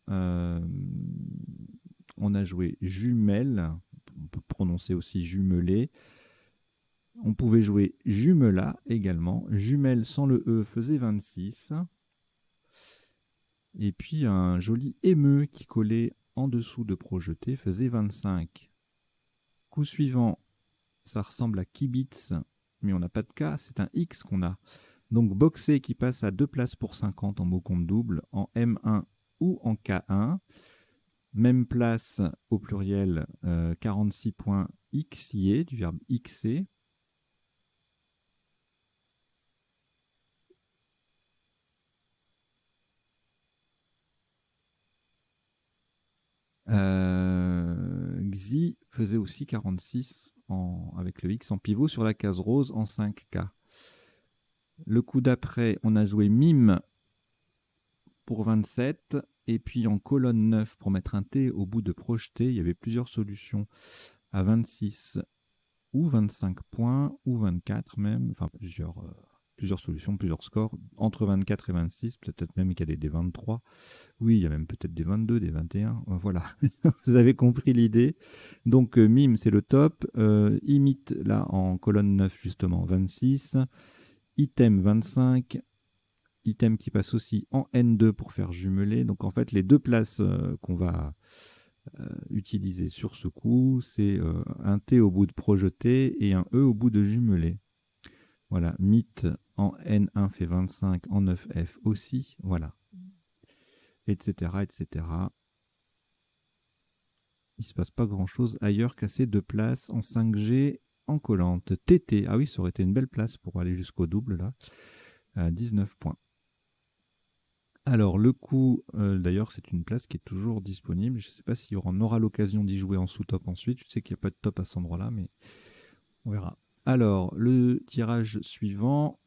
[SPEAKER 1] on a joué jumelle, on peut prononcer aussi jumelé. On pouvait jouer jumela également. Jumelle sans le E faisait 26. Et puis un joli émeu qui collait en dessous de projeté faisait 25. Coup suivant, ça ressemble à kibitz, mais on n'a pas de K, c'est un X qu'on a. Donc boxé qui passe à 2 places pour 50 en mot compte double, en M1 ou en K1. Même place au pluriel, 46 points xier, du verbe xer. Xi faisait aussi 46 avec le X en pivot sur la case rose en 5K. Le coup d'après, on a joué mime pour 27 et puis en colonne 9 pour mettre un T au bout de projeté. Il y avait plusieurs solutions à 26 ou 25 points ou 24 même, enfin plusieurs solutions, plusieurs scores entre 24 et 26, peut-être même qu'il y a des 23. Oui, il y a même peut-être des 22, des 21. Voilà, vous avez compris l'idée. Donc, mime, c'est le top. Imite, là, en colonne 9, justement, 26. Item, 25. Item qui passe aussi en N2 pour faire jumeler. Donc, en fait, les deux places qu'on va utiliser sur ce coup, c'est un T au bout de projeté et un E au bout de jumelé. Voilà, mythe en N1 fait 25, en 9F aussi. Voilà. Etc., etc. Il ne se passe pas grand-chose ailleurs qu'à ces deux places en 5G en collante. TT, ah oui, ça aurait été une belle place pour aller jusqu'au double, là, à 19 points. Alors, le coup, d'ailleurs, c'est une place qui est toujours disponible. Je ne sais pas si on aura l'occasion d'y jouer en sous-top ensuite. Je sais qu'il n'y a pas de top à cet endroit-là, mais on verra. Alors, le tirage suivant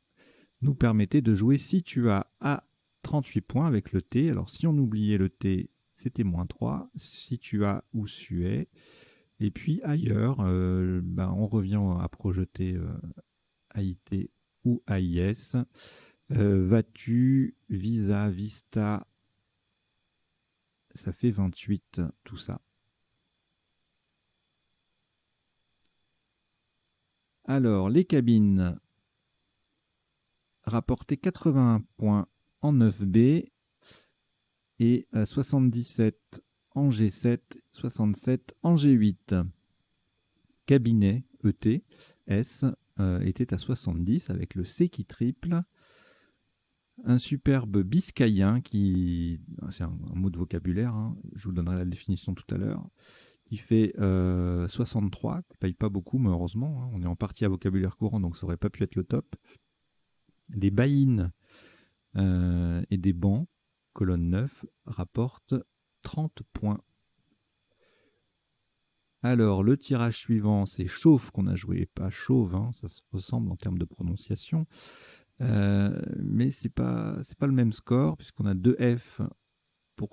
[SPEAKER 1] nous permettait de jouer si tu as à 38 points avec le T. Alors, si on oubliait le T, c'était moins 3. Si tu as ou suet. Et puis ailleurs, on revient à projeter AIT ou AIS. Vas-tu, Visa, Vista, ça fait 28, tout ça. Alors, les cabines rapportaient 81 points en 9B et 77 en G7, 67 en G8. Cabinet ET, S, était à 70 avec le C qui triple. Un superbe biscayen qui, c'est un mot de vocabulaire, hein, je vous donnerai la définition tout à l'heure, qui fait 63, qui ne paye pas beaucoup, mais heureusement, hein, on est en partie à vocabulaire courant, donc ça aurait pas pu être le top. Des baïnes et des bancs, colonne 9, rapportent 30 points. Alors, le tirage suivant, c'est chauffe qu'on a joué, pas chauve, hein, ça se ressemble en termes de prononciation. Mais c'est pas le même score, puisqu'on a 2 F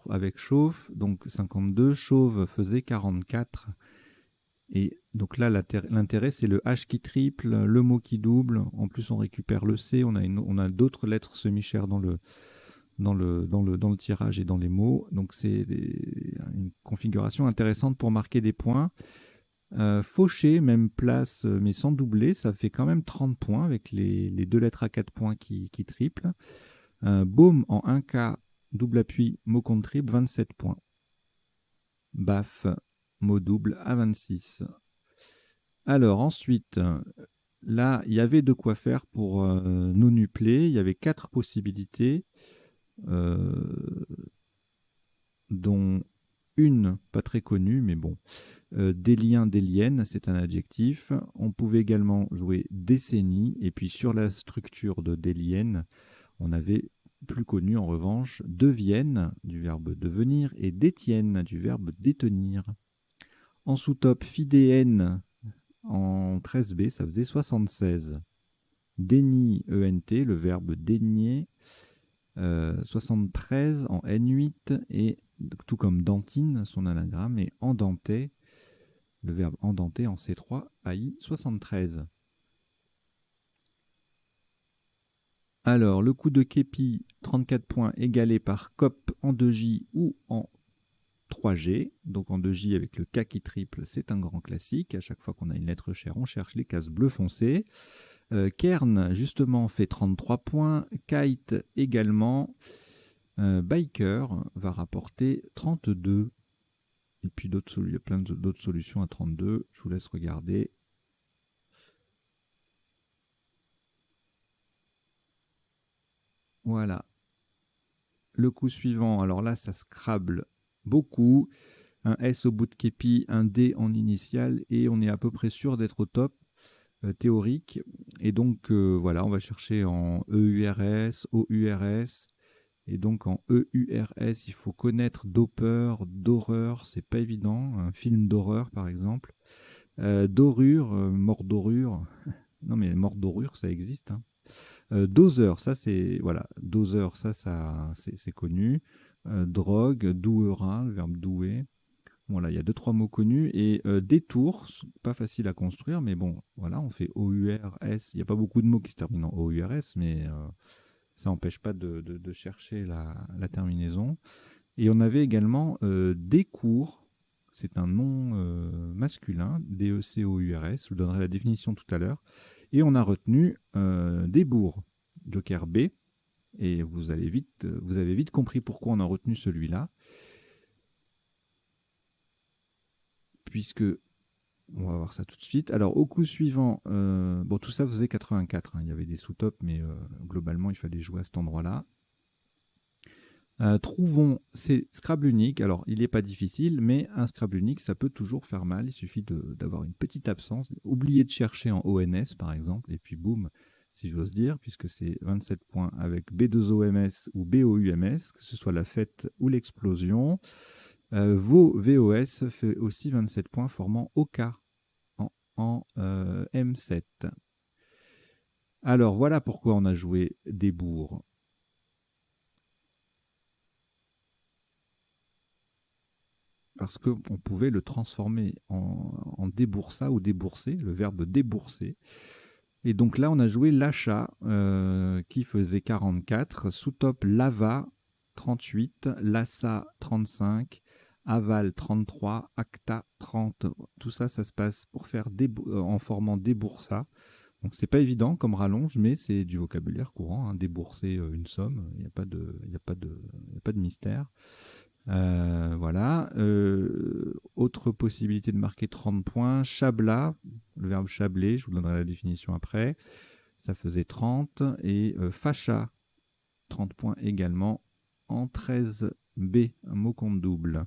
[SPEAKER 1] avec chauffe, donc 52. Chauve faisait 44. Et donc là, l'intérêt, c'est le H qui triple, le mot qui double. En plus, on récupère le C. On a d'autres lettres semi-chères dans le tirage et dans les mots. Donc c'est une configuration intéressante pour marquer des points. Fauché, même place, mais sans doubler, ça fait quand même 30 points avec les deux lettres à 4 points qui triplent. Baume en 1K, double appui, mot contre triple, 27 points. Baf, mot double à 26. Alors ensuite, là, il y avait de quoi faire pour nous nupler. Il y avait 4 possibilités, dont une pas très connue, mais bon. Délien, délienne, c'est un adjectif. On pouvait également jouer décennie, et puis sur la structure de délienne, on avait plus connu en revanche devienne, du verbe devenir, et détienne, du verbe détenir. En sous-top, fidéenne, en 13B, ça faisait 76. Déni, ENT, le verbe dénier, 73 en N8, et tout comme dentine, son anagramme, et endenté, le verbe endenté en C3, AI 73. Alors, le coup de képi, 34 points égalé par cop en 2J ou en 3G. Donc en 2J avec le K qui triple, c'est un grand classique. À chaque fois qu'on a une lettre chère, on cherche les cases bleu foncé. Kern, justement, fait 33 points. Kite également. Biker va rapporter 32. Et puis il y a plein d'autres solutions à 32. Je vous laisse regarder. Voilà. Le coup suivant, alors là, ça scrabble beaucoup. Un S au bout de képi, un D en initial, et on est à peu près sûr d'être au top théorique. Et donc, voilà, on va chercher en EURS, OURS. Et donc, en EURS, il faut connaître Doppler, d'horreur, c'est pas évident. Un film d'horreur, par exemple. Dorure, mort dorure. Non, mais mort dorure, ça existe, hein. Doseur, ça c'est voilà, doseur, ça c'est connu. Drogue, douera, le verbe douer. Voilà, il y a deux trois mots connus et détour, pas facile à construire, mais bon, voilà, on fait OURS. Il n'y a pas beaucoup de mots qui se terminent en OURS, mais ça n'empêche pas de chercher la terminaison. Et on avait également décours. C'est un nom masculin, DECOURS. Je vous donnerai la définition tout à l'heure. Et on a retenu Débours, Joker B. Et vous avez vite compris pourquoi on a retenu celui-là. Puisque, on va voir ça tout de suite. Alors, au coup suivant, bon, tout ça faisait 84. Hein, il y avait des sous-tops, mais globalement, il fallait jouer à cet endroit-là. Trouvons, c'est Scrabble unique. Alors, il n'est pas difficile, mais un Scrabble unique, ça peut toujours faire mal. Il suffit d'avoir une petite absence. Oubliez de chercher en ONS, par exemple, et puis boum, si j'ose dire, puisque c'est 27 points avec B2OMS ou BOUMS, que ce soit la fête ou l'explosion. Vos VOS fait aussi 27 points, formant OK en M7. Alors, voilà pourquoi on a joué des bourgs. Parce qu'on pouvait le transformer en déboursa ou débourser, le verbe débourser. Et donc là, on a joué l'achat qui faisait 44, sous-top lava 38, lassa 35, aval 33, acta 30. Tout ça, ça se passe pour faire en formant déboursa. Donc c'est pas évident comme rallonge, mais c'est du vocabulaire courant, hein, débourser une somme, il n'y a pas de mystère. Voilà. Autre possibilité de marquer 30 points, chabla, le verbe chabler, je vous donnerai la définition après. Ça faisait 30. Et facha, 30 points également en 13B, un mot compte double.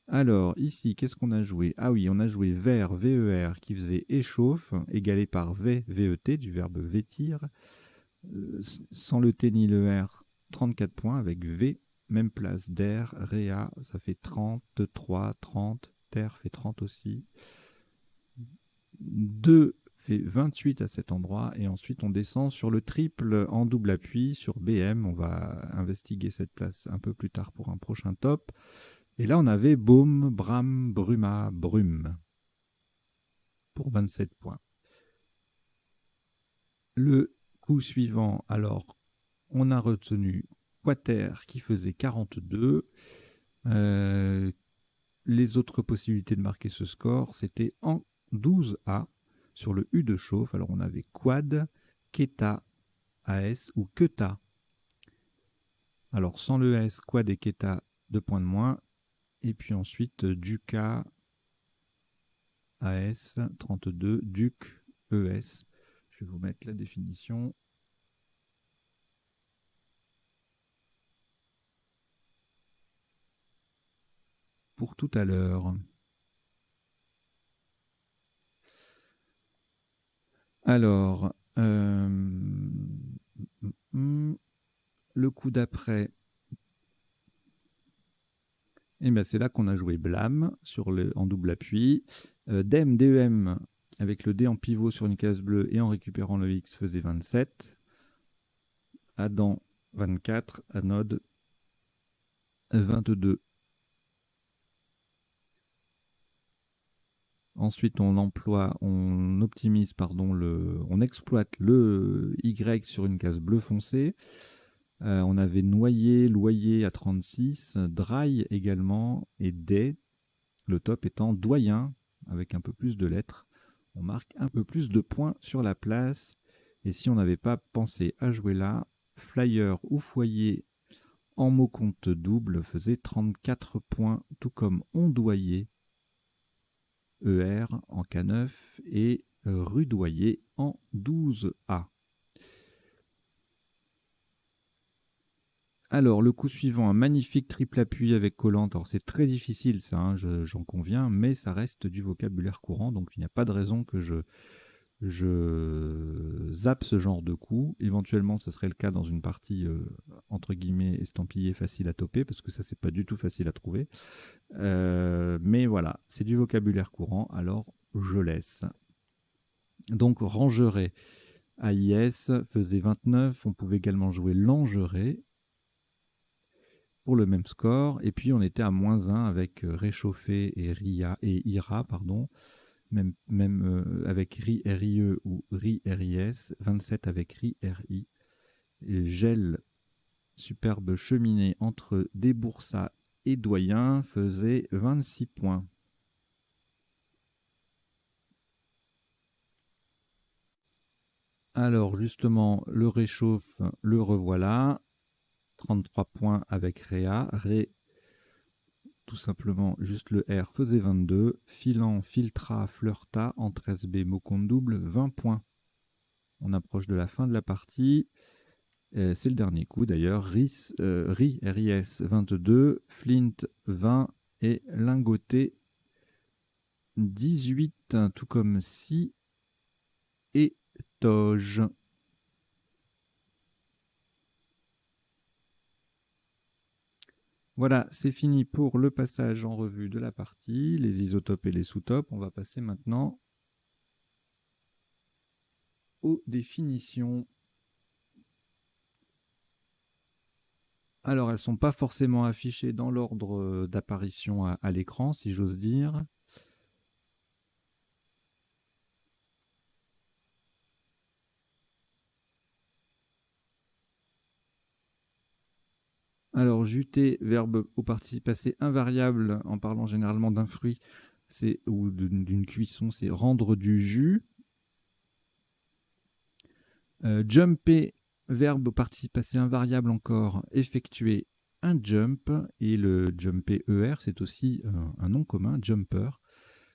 [SPEAKER 1] Alors, ici, qu'est-ce qu'on a joué? Ah oui, on a joué ver, VER, qui faisait échauffe, égalé par V, VET, du verbe vêtir. Sans le T ni le R, 34 points avec V. Même place d'air, réa, ça fait 33, 30. Terre fait 30 aussi. 2 fait 28 à cet endroit. Et ensuite, on descend sur le triple en double appui sur BM. On va investiguer cette place un peu plus tard pour un prochain top. Et là, on avait Baume, Bram, Bruma, Brume pour 27 points. Le coup suivant, alors, on a retenu Quater qui faisait 42. Les autres possibilités de marquer ce score, c'était en 12A sur le U de chauffe. Alors on avait quad, keta, AS ou queta. Alors sans le S, quad et keta, 2 points de moins. Et puis ensuite duca, AS, 32, duc, ES. Je vais vous mettre la définition. Pour tout à l'heure. Alors, le coup d'après, et ben c'est là qu'on a joué blâme en double appui. Dem, DEM, avec le D en pivot sur une case bleue et en récupérant le X faisait 27. Adam, 24. Anode, 22. Ensuite, on exploite le Y sur une case bleu foncé. On avait noyer, loyer à 36, dry également, et day, le top étant doyen, avec un peu plus de lettres. On marque un peu plus de points sur la place. Et si on n'avait pas pensé à jouer là, flyer ou foyer en mot compte double faisait 34 points, tout comme ondoyer, ER en K9 et rudoyer en 12A. Alors, le coup suivant, un magnifique triple appui avec collante. Alors, c'est très difficile, ça, hein, j'en conviens, mais ça reste du vocabulaire courant, donc il n'y a pas de raison que je zappe ce genre de coup. Éventuellement, ce serait le cas dans une partie, entre guillemets, estampillée facile à toper, parce que ça, c'est pas du tout facile à trouver. Mais voilà, c'est du vocabulaire courant, alors je laisse. Donc, rangeret, AIS faisait 29. On pouvait également jouer langeret pour le même score. Et puis, on était à -1 avec réchauffé et IRA, pardon. Même avec RI, RIE ou RI, RIS. 27 avec RI, RI. Et gel, superbe cheminée entre Desboursats et Doyen faisait 26 points. Alors justement, le réchauffe, le revoilà. 33 points avec Réa. Ré, tout simplement, juste le R faisait 22. Filant, filtra, flirta, en 13B, mot compte double, 20 points. On approche de la fin de la partie. C'est le dernier coup d'ailleurs. RIS, RIS 22, Flint 20 et Lingoté 18, tout comme Si et Toge. Voilà, c'est fini pour le passage en revue de la partie, les isotopes et les sous-topes. On va passer maintenant aux définitions. Alors, elles ne sont pas forcément affichées dans l'ordre d'apparition à l'écran, si j'ose dire. Alors, juter, verbe au participe passé invariable, en parlant généralement d'un fruit ou d'une cuisson, c'est rendre du jus. Jumper, verbe au participe passé invariable encore, effectuer un jump. Et le jumper ER, c'est aussi un nom commun, jumper.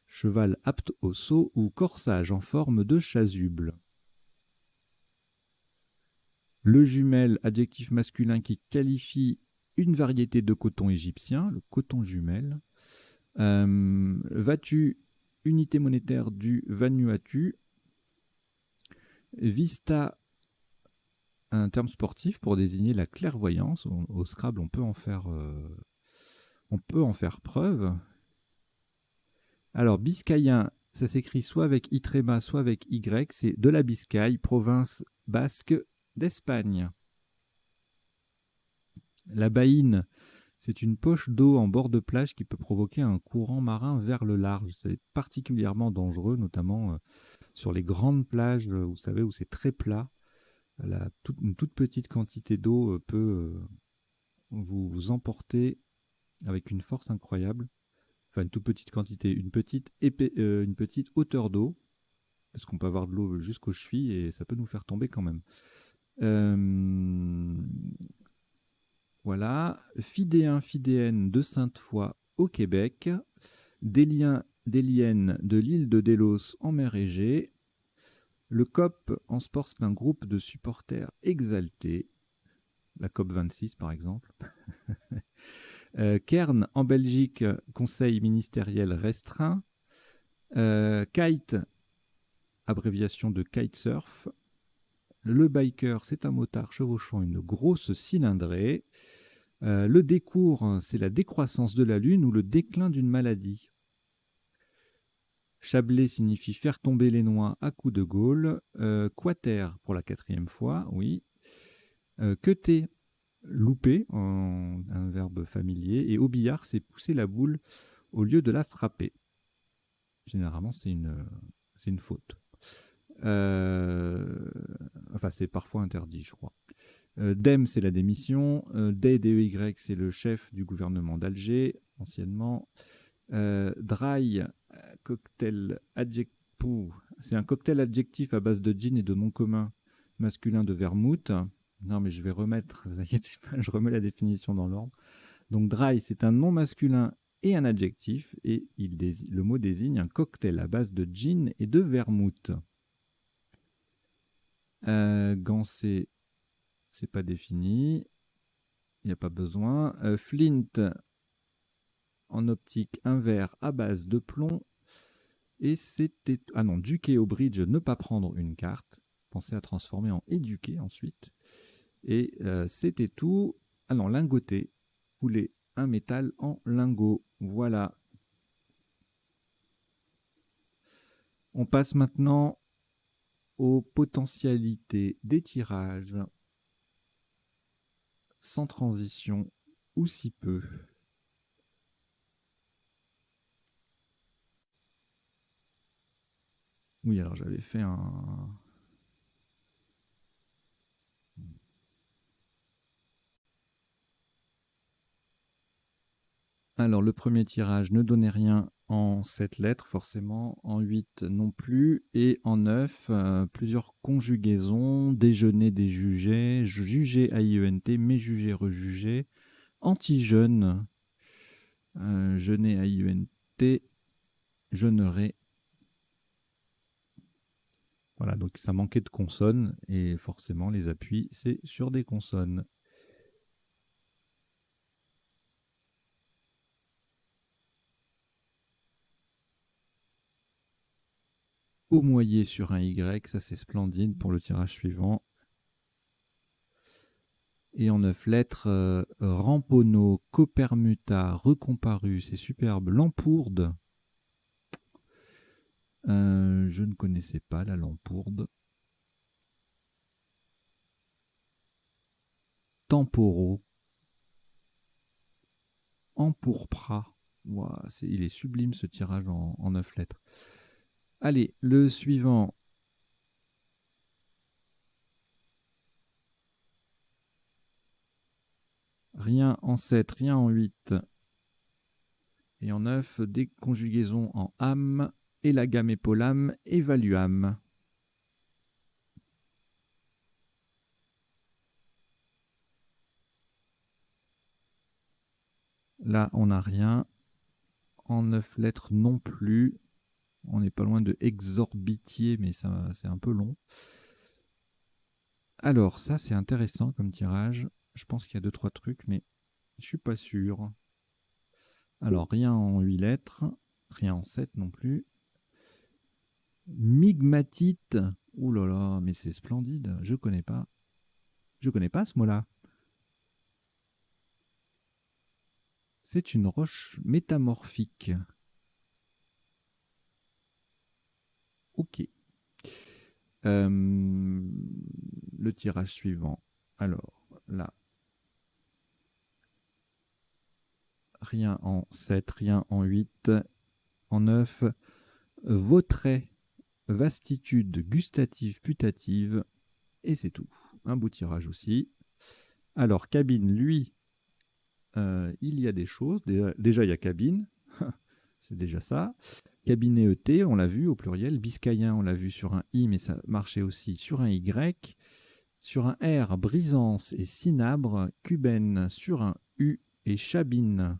[SPEAKER 1] Cheval apte au saut ou corsage en forme de chasuble. Le jumel, adjectif masculin qui qualifie une variété de coton égyptien, le coton jumel. Vatu, unité monétaire du Vanuatu. Vista, un terme sportif pour désigner la clairvoyance. Au Scrabble, on peut en faire preuve. Alors, biscayen, ça s'écrit soit avec I tréma, soit avec Y. C'est de la Biscaye, province basque d'Espagne. La baïne, c'est une poche d'eau en bord de plage qui peut provoquer un courant marin vers le large. C'est particulièrement dangereux, notamment sur les grandes plages, vous savez, où c'est très plat. Une toute petite quantité d'eau peut vous emporter avec une force incroyable. Enfin, une toute petite quantité, une petite hauteur d'eau, parce qu'on peut avoir de l'eau jusqu'aux chevilles et ça peut nous faire tomber quand même. Voilà. Fidéen, fidéenne de Sainte-Foy au Québec. Délien, délienne de l'île de Délos en mer Égée. Le COP en sport, c'est un groupe de supporters exaltés. La COP 26 par exemple. Cairn en Belgique, conseil ministériel restreint. Kite, abréviation de kitesurf. Le biker, c'est un motard chevauchant une grosse cylindrée. Le décours, c'est la décroissance de la Lune ou le déclin d'une maladie. Chablé signifie faire tomber les noix à coups de gaule. Quater, pour la 4e fois, oui. Queuter, louper, un verbe familier. Et au billard, c'est pousser la boule au lieu de la frapper. Généralement, c'est une faute. Enfin, c'est parfois interdit, je crois. Dem, c'est la démission. DEY, c'est le chef du gouvernement d'Alger, anciennement. Dry, cocktail adjectif. C'est un cocktail adjectif à base de gin et de nom commun masculin de vermouth. Non, mais je vais remettre, vous inquiétez pas, je remets la définition dans l'ordre. Donc, dry, c'est un nom masculin et un adjectif, et le mot désigne un cocktail à base de gin et de vermouth. Gancé, c'est pas défini, il n'y a pas besoin. Flint, en optique, un verre à base de plomb. Et c'était... Ah non, duquet au bridge, ne pas prendre une carte. Pensez à transformer en éduquer ensuite. Et c'était tout. Ah non, lingoter, couler un métal en lingot. Voilà. On passe maintenant aux potentialités des tirages. Sans transition, ou si peu. Oui, alors j'avais fait un... Alors, le premier tirage ne donnait rien en 7 lettres, forcément, en 8 non plus, et en 9, plusieurs conjugaisons, déjeuner, déjugé, juger, AIENT, méjuger, rejuger, anti-jeûne, jeûner, AIENT, jeûnerai. Voilà, donc ça manquait de consonnes, et forcément, les appuis, c'est sur des consonnes. Aumoyer sur un Y, ça c'est splendide pour le tirage suivant. Et en 9 lettres, Rampono, Copermuta, Recomparu, c'est superbe. Lampourde, je ne connaissais pas la Lampourde. Temporo, Empourpra, wow, il est sublime ce tirage en 9 lettres. Allez, le suivant. Rien en 7, rien en 8. Et en 9, des conjugaisons en âme, élagam, épolam, évaluam. Là, on n'a rien. En 9 lettres non plus. On n'est pas loin de exorbitier, mais ça, c'est un peu long. Alors, ça, c'est intéressant comme tirage. Je pense qu'il y a 2-3 trucs, mais je suis pas sûr. Alors, rien en 8 lettres. Rien en 7 non plus. Migmatite. Ouh là là, mais c'est splendide. Je connais pas. Je connais pas ce mot-là. C'est une roche métamorphique. Ok. Le tirage suivant. Alors, là. Rien en 7, rien en 8. En 9, vautrait, vastitude gustative, putative. Et c'est tout. Un beau tirage aussi. Alors, cabine, lui, il y a des choses. Déjà, il y a cabine. C'est déjà ça. Cabinet ET, on l'a vu au pluriel. Biscayen, on l'a vu sur un I, mais ça marchait aussi sur un Y. Sur un R, brisance et cinabre. Cubaine sur un U et chabine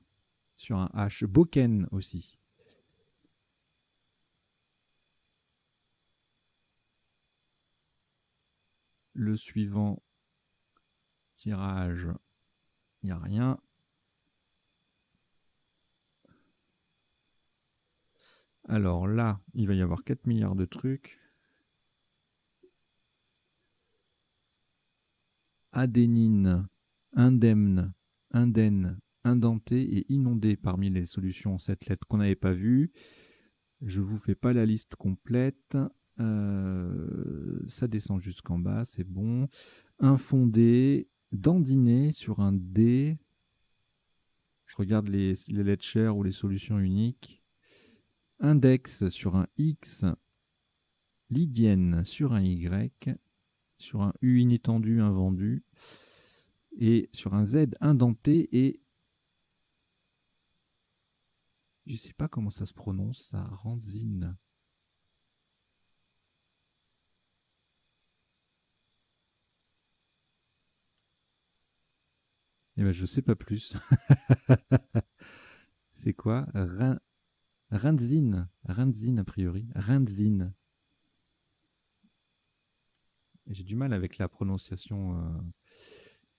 [SPEAKER 1] sur un H. Boken aussi. Le suivant, tirage, il n'y a rien. Alors là, il va y avoir 4 milliards de trucs. Adénine, indemne, indène, indenté et inondé parmi les solutions en 7 lettres qu'on n'avait pas vues. Je ne vous fais pas la liste complète. Ça descend jusqu'en bas, c'est bon. Infondé, dandiner sur un D. Je regarde les lettres chères ou les solutions uniques. Index sur un X. Lydienne sur un Y. Sur un U inétendu, invendu. et sur un Z indenté et je sais pas comment ça se prononce, ça, Randzine. Eh ben, je sais pas plus. C'est quoi? Randzine. Randzine, a priori. Randzine. J'ai du mal avec la prononciation.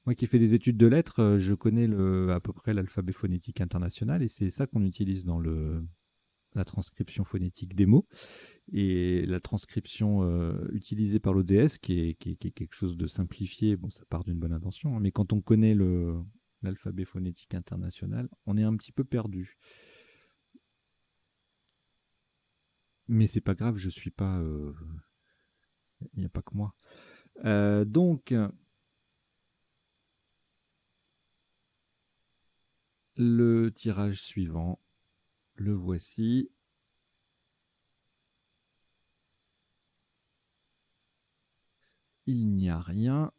[SPEAKER 1] Moi qui ai fait des études de lettres, je connais à peu près l'alphabet phonétique international et c'est ça qu'on utilise dans la transcription phonétique des mots. Et la transcription utilisée par l'ODS, qui est quelque chose de simplifié, bon, ça part d'une bonne intention, hein, mais quand on connaît l'alphabet phonétique international, on est un petit peu perdu. Mais c'est pas grave, je suis pas. Il n'y a pas que moi. Donc, le tirage suivant, le voici. Il n'y a rien.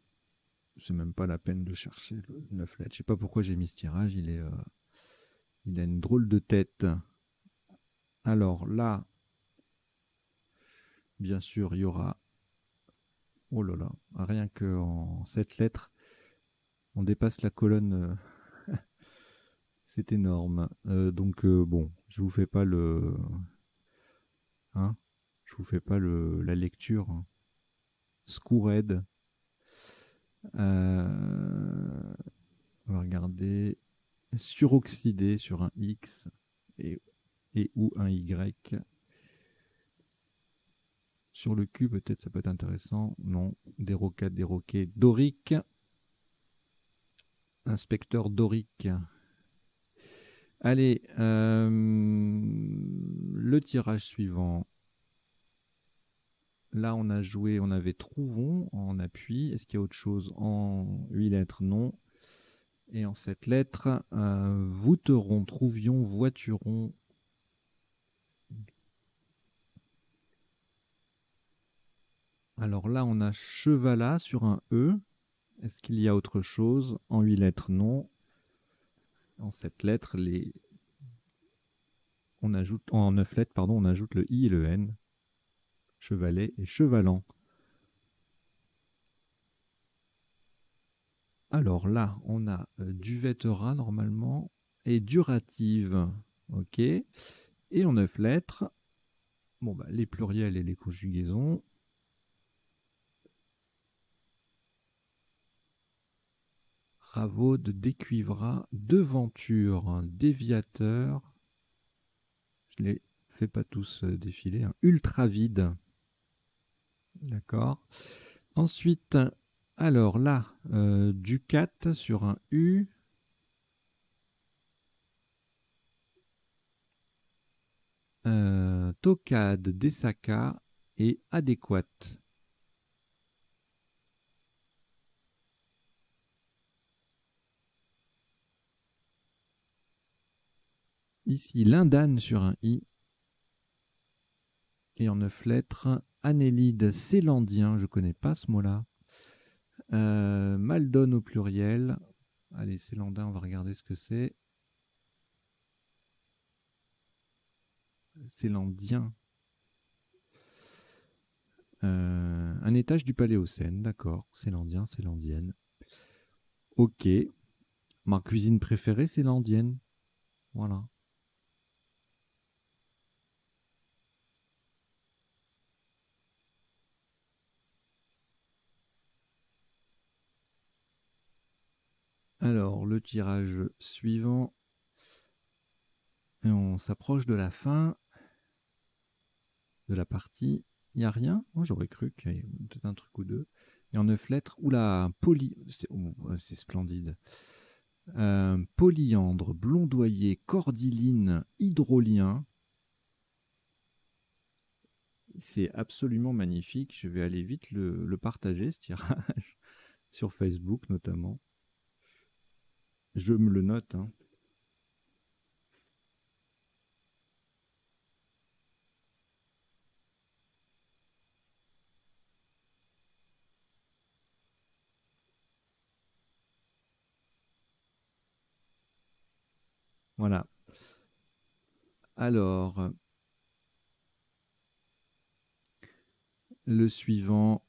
[SPEAKER 1] C'est même pas la peine de chercher le 9 lettres. Je sais pas pourquoi j'ai mis ce tirage. Il a une drôle de tête. Alors là, bien sûr, il y aura. Oh là là, rien qu'en 7 lettres, on dépasse la colonne. C'est énorme. Donc bon, je vous fais pas hein, je vous fais pas la lecture. Hein. Scoured. On va regarder. Suroxydé sur un X et ou un Y. Sur le Q, peut-être ça peut être intéressant. Non. Dérocat, déroqué, dorique. Inspecteur dorique. Allez, le tirage suivant. Là, on a joué, on avait trouvons en appui. Est-ce qu'il y a autre chose? En 8 lettres, non. Et en 7 lettres, voûterons, trouvions, voiturons. Alors là, on a chevalat sur un E. Est-ce qu'il y a autre chose? En 8 lettres, non. En 7 lettres, on ajoute, en 9 lettres, pardon, on ajoute le I et le N. Chevalet et chevalant. Alors là, on a duvettera normalement et durative. Ok. Et en 9 lettres, bon, bah, les pluriels et les conjugaisons. Ravaude, décuivra, devanture, déviateur. Je les fais pas tous défiler. Hein. Ultra vide. D'accord. Ensuite, alors là, Ducat sur un U. Tocade, Dessaca et adéquate. Ici, l'indane sur un I. Et en 9 lettres, Annélide, célandien, je ne connais pas ce mot-là. Maldonne au pluriel. Allez, célandin, on va regarder ce que c'est. Célandien. Un étage du Paléocène, d'accord. Célandien, célandienne. Ok. Ma cuisine préférée, c'est l'andienne. Voilà. Alors, le tirage suivant. Et on s'approche de la fin de la partie. Il n'y a rien. Moi, j'aurais cru qu'il y avait peut-être un truc ou deux. Et en 9 lettres, oula, c'est splendide. Polyandre, blondoyer, cordyline, hydrolien. C'est absolument magnifique. Je vais aller vite le partager, ce tirage, sur Facebook notamment. Je me le note. Hein. Voilà. Alors, le suivant.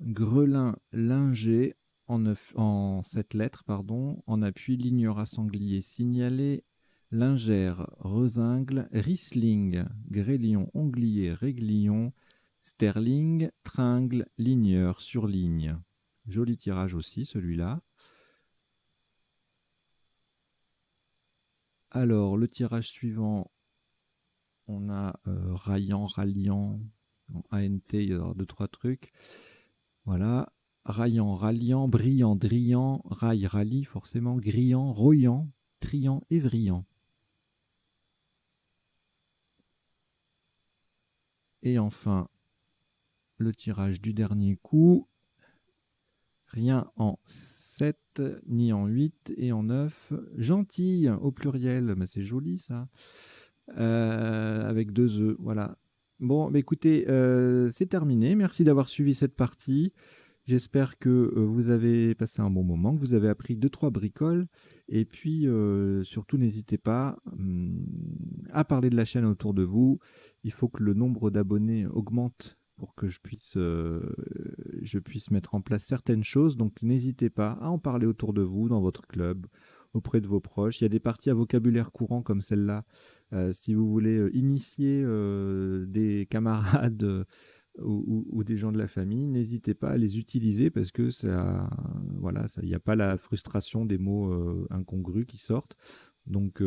[SPEAKER 1] Grelin, linger, en 7 lettres, pardon, en appui, lignera sanglier signalé, lingère, rezingle, riesling, grêlion, onglier, réglillon, sterling, tringle, ligneur, surligne. Joli tirage aussi, celui-là. Alors, le tirage suivant, on a raillant, ralliant, en ANT, il y a 2-3 trucs. Voilà. Raillant, ralliant, brillant, drillant, rail, rallye, forcément, grillant, royant, triant et vrillant. Et enfin, le tirage du dernier coup. Rien en 7, ni en 8 et en 9. Gentille, au pluriel, mais c'est joli ça. Avec 2 œufs, voilà. Bon, bah écoutez, c'est terminé. Merci d'avoir suivi cette partie. J'espère que vous avez passé un bon moment, que vous avez appris 2-3 bricoles. Et puis, surtout, n'hésitez pas à parler de la chaîne autour de vous. Il faut que le nombre d'abonnés augmente pour que je puisse mettre en place certaines choses. Donc, n'hésitez pas à en parler autour de vous, dans votre club, auprès de vos proches. Il y a des parties à vocabulaire courant comme celle-là. Si vous voulez initier des camarades ou des gens de la famille, n'hésitez pas à les utiliser parce que ça, voilà, il n'y a pas la frustration des mots incongrus qui sortent. Donc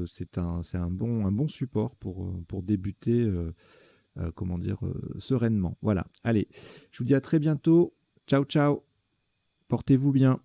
[SPEAKER 1] c'est un bon support pour débuter, comment dire, sereinement. Voilà. Allez, je vous dis à très bientôt. Ciao, ciao. Portez-vous bien.